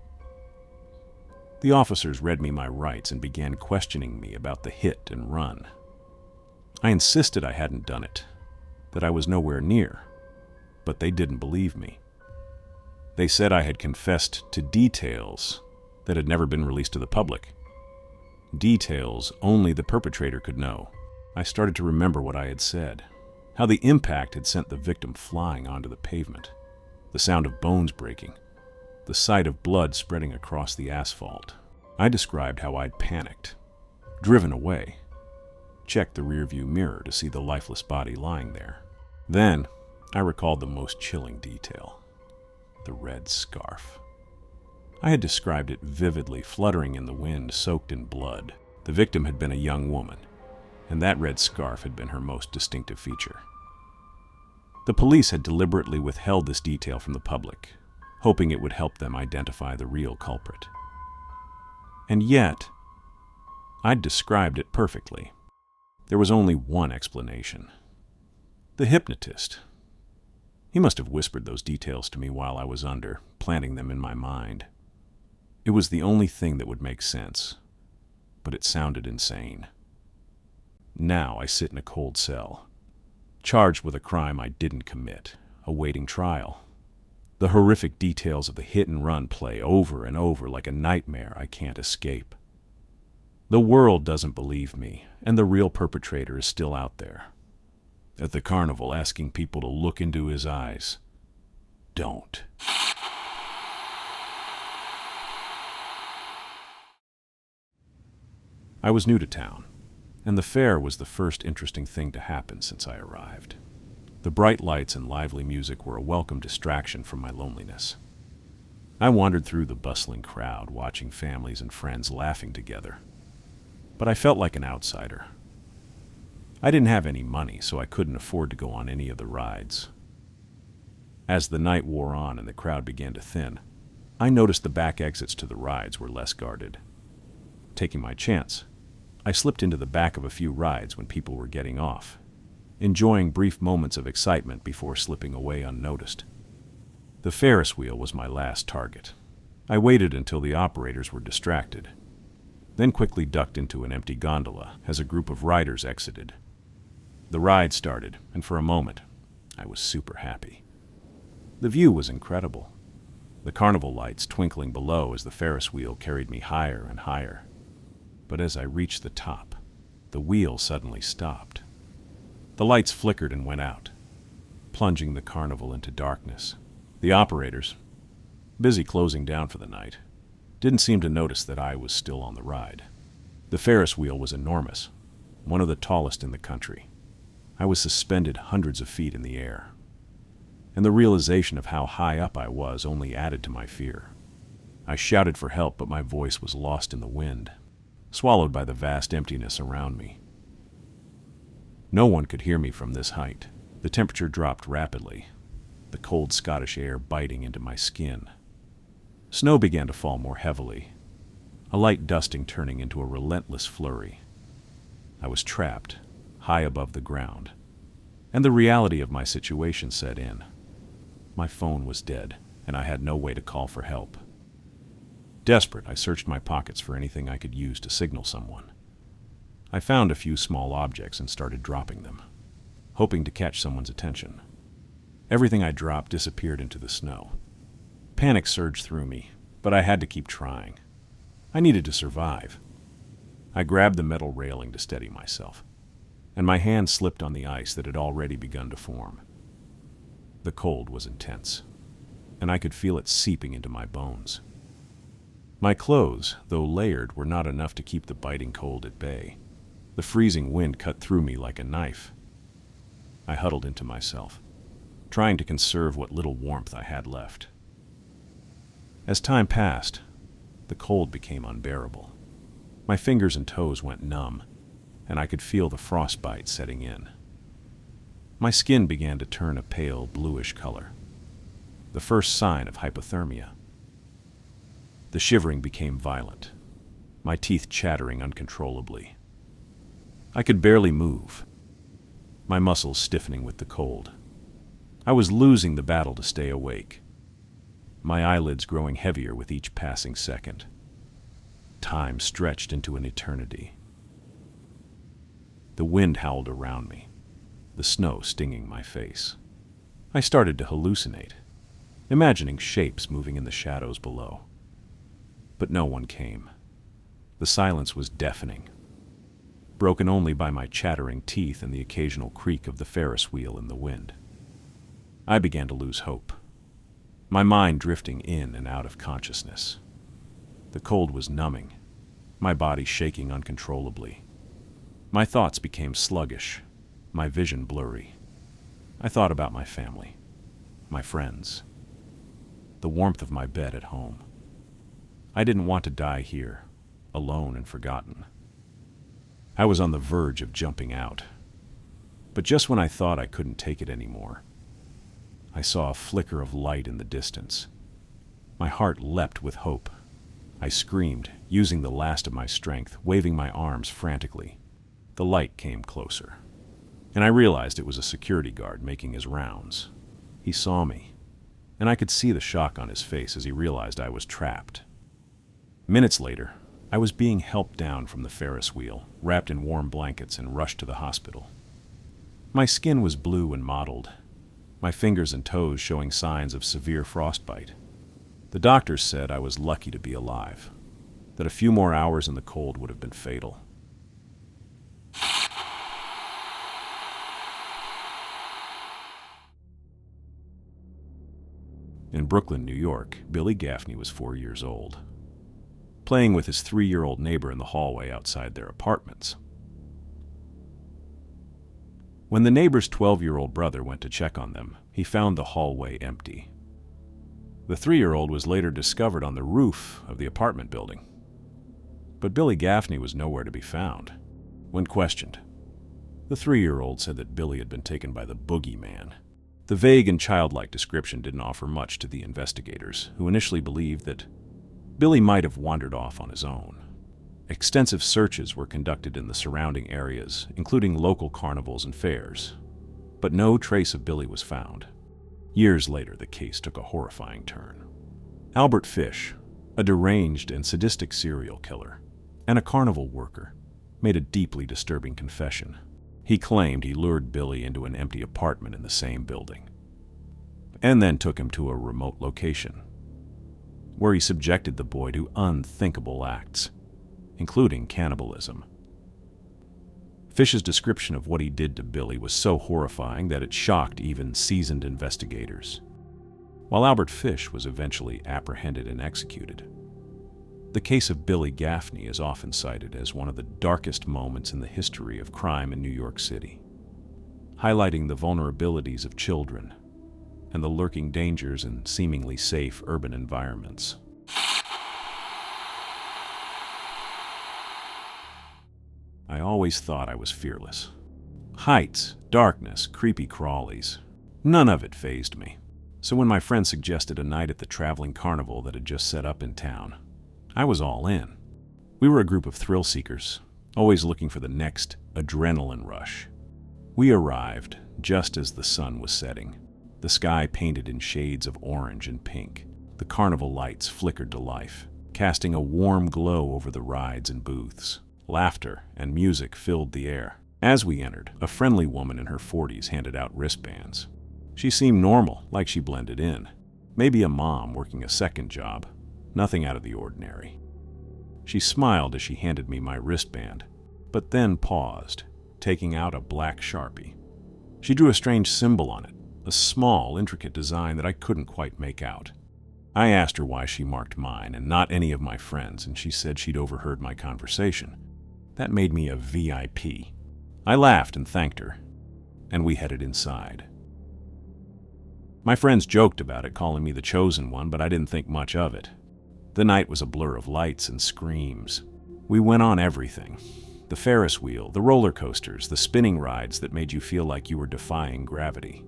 A: The officers read me my rights and began questioning me about the hit and run. I insisted I hadn't done it, that I was nowhere near, but they didn't believe me. They said I had confessed to details that had never been released to the public. Details only the perpetrator could know. I started to remember what I had said, how the impact had sent the victim flying onto the pavement, the sound of bones breaking, the sight of blood spreading across the asphalt. I described how I'd panicked, driven away, checked the rearview mirror to see the lifeless body lying there. Then, I recalled the most chilling detail: the red scarf. I had described it vividly, fluttering in the wind, soaked in blood. The victim had been a young woman, and that red scarf had been her most distinctive feature. The police had deliberately withheld this detail from the public, hoping it would help them identify the real culprit. And yet, I'd described it perfectly. There was only one explanation: the hypnotist. He must have whispered those details to me while I was under, planting them in my mind. It was the only thing that would make sense, but it sounded insane. Now I sit in a cold cell, charged with a crime I didn't commit, awaiting trial. The horrific details of the hit-and-run play over and over like a nightmare I can't escape. The world doesn't believe me, and the real perpetrator is still out there, at the carnival, asking people to look into his eyes. Don't. I was new to town, and the fair was the first interesting thing to happen since I arrived. The bright lights and lively music were a welcome distraction from my loneliness. I wandered through the bustling crowd, watching families and friends laughing together. But I felt like an outsider. I didn't have any money, so I couldn't afford to go on any of the rides. As the night wore on and the crowd began to thin, I noticed the back exits to the rides were less guarded. Taking my chance, I slipped into the back of a few rides when people were getting off, enjoying brief moments of excitement before slipping away unnoticed. The Ferris wheel was my last target. I waited until the operators were distracted, then quickly ducked into an empty gondola as a group of riders exited. The ride started, and for a moment, I was super happy. The view was incredible, the carnival lights twinkling below as the Ferris wheel carried me higher and higher. But as I reached the top, the wheel suddenly stopped. The lights flickered and went out, plunging the carnival into darkness. The operators, busy closing down for the night, didn't seem to notice that I was still on the ride. The Ferris wheel was enormous, one of the tallest in the country. I was suspended hundreds of feet in the air, and the realization of how high up I was only added to my fear. I shouted for help, but my voice was lost in the wind, swallowed by the vast emptiness around me. No one could hear me from this height. The temperature dropped rapidly, the cold Scottish air biting into my skin. Snow began to fall more heavily, a light dusting turning into a relentless flurry. I was trapped, high above the ground, and the reality of my situation set in. My phone was dead, and I had no way to call for help. Desperate, I searched my pockets for anything I could use to signal someone. I found a few small objects and started dropping them, hoping to catch someone's attention. Everything I dropped disappeared into the snow. Panic surged through me, but I had to keep trying. I needed to survive. I grabbed the metal railing to steady myself, and my hand slipped on the ice that had already begun to form. The cold was intense, and I could feel it seeping into my bones. My clothes, though layered, were not enough to keep the biting cold at bay. The freezing wind cut through me like a knife. I huddled into myself, trying to conserve what little warmth I had left. As time passed, the cold became unbearable. My fingers and toes went numb, and I could feel the frostbite setting in. My skin began to turn a pale bluish color, the first sign of hypothermia. The shivering became violent, my teeth chattering uncontrollably. I could barely move, my muscles stiffening with the cold. I was losing the battle to stay awake, my eyelids growing heavier with each passing second. Time stretched into an eternity. The wind howled around me, the snow stinging my face. I started to hallucinate, imagining shapes moving in the shadows below. But no one came. The silence was deafening, broken only by my chattering teeth and the occasional creak of the Ferris wheel in the wind. I began to lose hope, my mind drifting in and out of consciousness. The cold was numbing, my body shaking uncontrollably. My thoughts became sluggish, my vision blurry. I thought about my family, my friends, the warmth of my bed at home. I didn't want to die here, alone and forgotten. I was on the verge of jumping out. But just when I thought I couldn't take it anymore, I saw a flicker of light in the distance. My heart leapt with hope. I screamed, using the last of my strength, waving my arms frantically. The light came closer, and I realized it was a security guard making his rounds. He saw me, and I could see the shock on his face as he realized I was trapped. Minutes later, I was being helped down from the Ferris wheel, wrapped in warm blankets, and rushed to the hospital. My skin was blue and mottled, my fingers and toes showing signs of severe frostbite. The doctors said I was lucky to be alive, that a few more hours in the cold would have been fatal. In Brooklyn, New York, Billy Gaffney was 4 years old, playing with his 3-year-old neighbor in the hallway outside their apartments. When the neighbor's 12-year-old brother went to check on them, he found the hallway empty. The 3-year-old was later discovered on the roof of the apartment building. But Billy Gaffney was nowhere to be found. When questioned, the 3-year-old said that Billy had been taken by the boogeyman. The vague and childlike description didn't offer much to the investigators, who initially believed that Billy might have wandered off on his own. Extensive searches were conducted in the surrounding areas, including local carnivals and fairs, but no trace of Billy was found. Years later, the case took a horrifying turn. Albert Fish, a deranged and sadistic serial killer, and a carnival worker, made a deeply disturbing confession. He claimed he lured Billy into an empty apartment in the same building, and then took him to a remote location, where he subjected the boy to unthinkable acts, including cannibalism. Fish's description of what he did to Billy was so horrifying that it shocked even seasoned investigators. While Albert Fish was eventually apprehended and executed, the case of Billy Gaffney is often cited as one of the darkest moments in the history of crime in New York City, highlighting the vulnerabilities of children and the lurking dangers in seemingly safe urban environments. I always thought I was fearless. Heights, darkness, creepy crawlies, none of it fazed me. So when my friend suggested a night at the traveling carnival that had just set up in town, I was all in. We were a group of thrill seekers, always looking for the next adrenaline rush. We arrived just as the sun was setting, the sky painted in shades of orange and pink. The carnival lights flickered to life, casting a warm glow over the rides and booths. Laughter and music filled the air. As we entered, a friendly woman in her 40s handed out wristbands. She seemed normal, like she blended in. Maybe a mom working a second job. Nothing out of the ordinary. She smiled as she handed me my wristband, but then paused, taking out a black Sharpie. She drew a strange symbol on it, a small, intricate design that I couldn't quite make out. I asked her why she marked mine and not any of my friends, and she said she'd overheard my conversation. That made me a VIP. I laughed and thanked her, and we headed inside. My friends joked about it, calling me the chosen one, but I didn't think much of it. The night was a blur of lights and screams. We went on everything. The Ferris wheel, the roller coasters, the spinning rides that made you feel like you were defying gravity.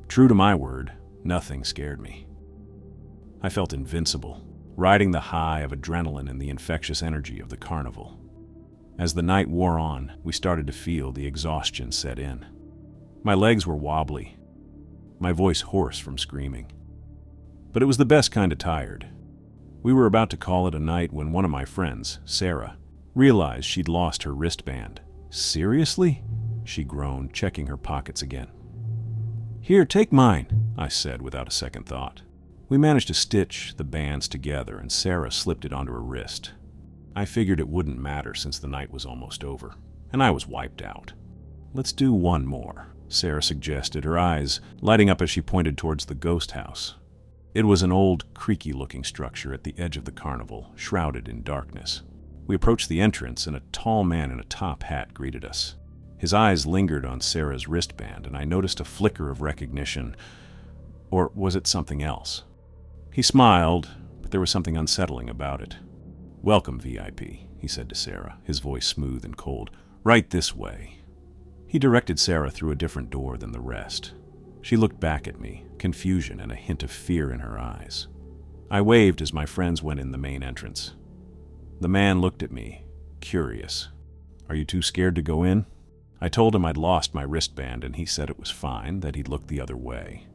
A: True to my word, nothing scared me. I felt invincible, riding the high of adrenaline and the infectious energy of the carnival. As the night wore on, we started to feel the exhaustion set in. My legs were wobbly, my voice hoarse from screaming. But it was the best kind of tired. We were about to call it a night when one of my friends, Sarah, realized she'd lost her wristband. "Seriously?" she groaned, checking her pockets again. "Here, take mine," I said without a second thought. We managed to stitch the bands together, and Sarah slipped it onto her wrist. I figured it wouldn't matter since the night was almost over, and I was wiped out. "Let's do one more," Sarah suggested, her eyes lighting up as she pointed towards the ghost house. It was an old, creaky-looking structure at the edge of the carnival, shrouded in darkness. We approached the entrance, and a tall man in a top hat greeted us. His eyes lingered on Sarah's wristband, and I noticed a flicker of recognition. Or was it something else? He smiled, but there was something unsettling about it. "Welcome, VIP," he said to Sarah, his voice smooth and cold. "Right this way." He directed Sarah through a different door than the rest. She looked back at me, confusion and a hint of fear in her eyes. I waved as my friends went in the main entrance. The man looked at me, curious. "Are you too scared to go in?" I told him I'd lost my wristband, and he said it was fine, that he'd look the other way.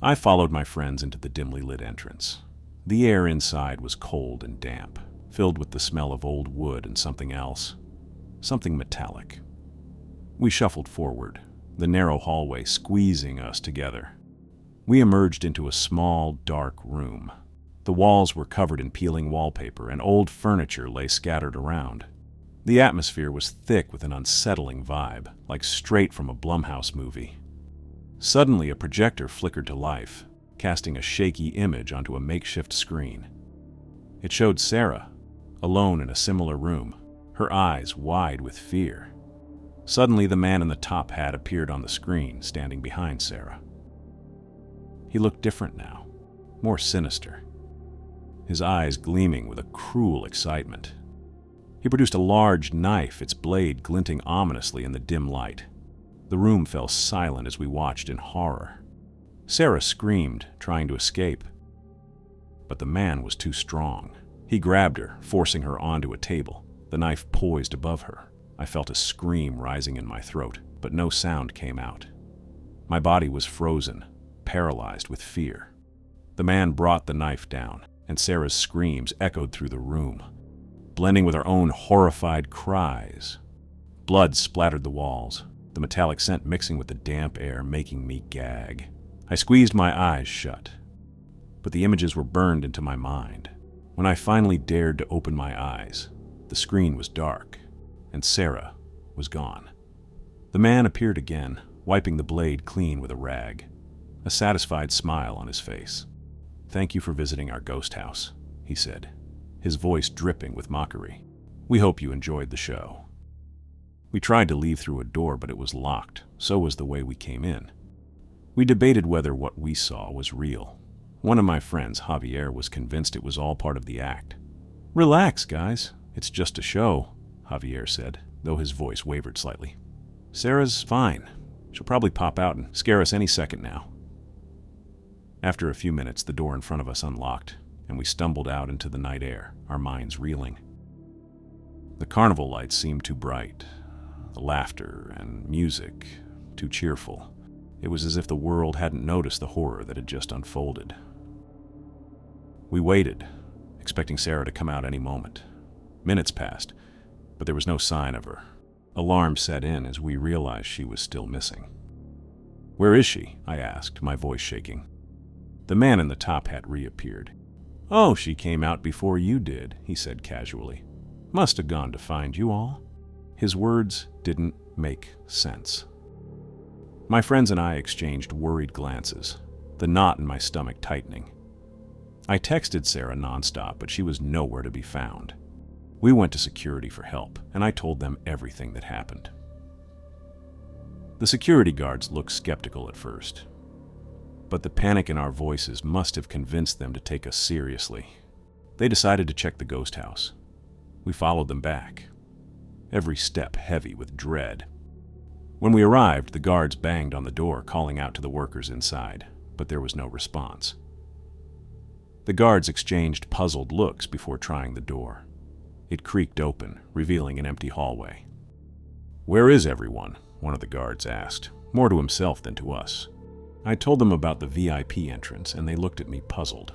A: I followed my friends into the dimly lit entrance. The air inside was cold and damp, filled with the smell of old wood and something else, something metallic. We shuffled forward, the narrow hallway squeezing us together. We emerged into a small, dark room. The walls were covered in peeling wallpaper, and old furniture lay scattered around. The atmosphere was thick with an unsettling vibe, like straight from a Blumhouse movie. Suddenly, a projector flickered to life, casting a shaky image onto a makeshift screen. It showed Sarah, alone in a similar room, her eyes wide with fear. Suddenly, the man in the top hat appeared on the screen, standing behind Sarah. He looked different now, more sinister, his eyes gleaming with a cruel excitement. He produced a large knife, its blade glinting ominously in the dim light. The room fell silent as we watched in horror. Sarah screamed, trying to escape. But the man was too strong. He grabbed her, forcing her onto a table, the knife poised above her. I felt a scream rising in my throat, but no sound came out. My body was frozen, paralyzed with fear. The man brought the knife down, and Sarah's screams echoed through the room, blending with her own horrified cries. Blood splattered the walls, the metallic scent mixing with the damp air, making me gag. I squeezed my eyes shut, but the images were burned into my mind. When I finally dared to open my eyes, the screen was dark, and Sarah was gone. The man appeared again, wiping the blade clean with a rag, a satisfied smile on his face. "Thank you for visiting our ghost house," he said, his voice dripping with mockery. "We hope you enjoyed the show." We tried to leave through a door, but it was locked. So was the way we came in. We debated whether what we saw was real. One of my friends, Javier, was convinced it was all part of the act. "Relax, guys. It's just a show," Javier said, though his voice wavered slightly. "Sarah's fine. She'll probably pop out and scare us any second now." After a few minutes, the door in front of us unlocked, and we stumbled out into the night air, our minds reeling. The carnival lights seemed too bright, the laughter and music too cheerful. It was as if the world hadn't noticed the horror that had just unfolded. We waited, expecting Sarah to come out any moment. Minutes passed, but there was no sign of her. Alarm set in as we realized she was still missing. "Where is she?" I asked, my voice shaking. The man in the top hat reappeared. "Oh, she came out before you did," he said casually. "Must have gone to find you all." His words didn't make sense. My friends and I exchanged worried glances, the knot in my stomach tightening. I texted Sarah nonstop, but she was nowhere to be found. We went to security for help, and I told them everything that happened. The security guards looked skeptical at first, but the panic in our voices must have convinced them to take us seriously. They decided to check the ghost house. We followed them back, every step heavy with dread. When we arrived, the guards banged on the door, calling out to the workers inside, but there was no response. The guards exchanged puzzled looks before trying the door. It creaked open, revealing an empty hallway. "Where is everyone?" one of the guards asked, more to himself than to us. I told them about the VIP entrance, and they looked at me puzzled,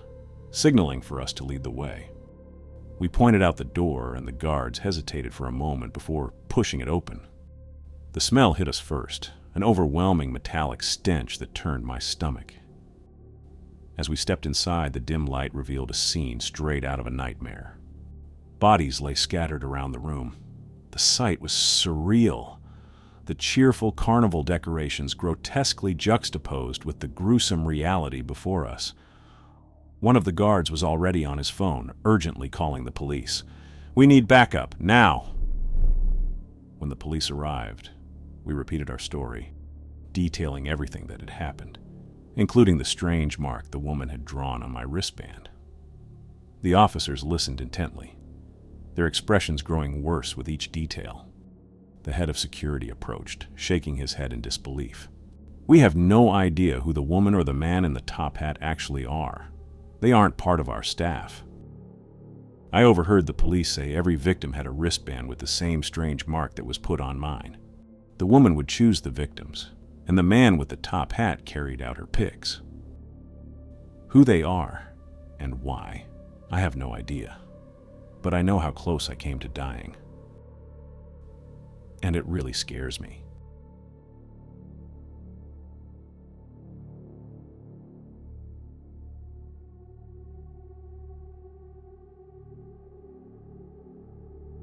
A: signaling for us to lead the way. We pointed out the door, and the guards hesitated for a moment before pushing it open. The smell hit us first, an overwhelming metallic stench that turned my stomach. As we stepped inside, the dim light revealed a scene straight out of a nightmare. Bodies lay scattered around the room. The sight was surreal. The cheerful carnival decorations grotesquely juxtaposed with the gruesome reality before us. One of the guards was already on his phone, urgently calling the police. "We need backup, now!" When the police arrived, we repeated our story, detailing everything that had happened, including the strange mark the woman had drawn on my wristband. The officers listened intently, their expressions growing worse with each detail. The head of security approached, shaking his head in disbelief. "We have no idea who the woman or the man in the top hat actually are. They aren't part of our staff." I overheard the police say every victim had a wristband with the same strange mark that was put on mine. The woman would choose the victims, and the man with the top hat carried out her picks. Who they are and why, I have no idea. But I know how close I came to dying. And it really scares me.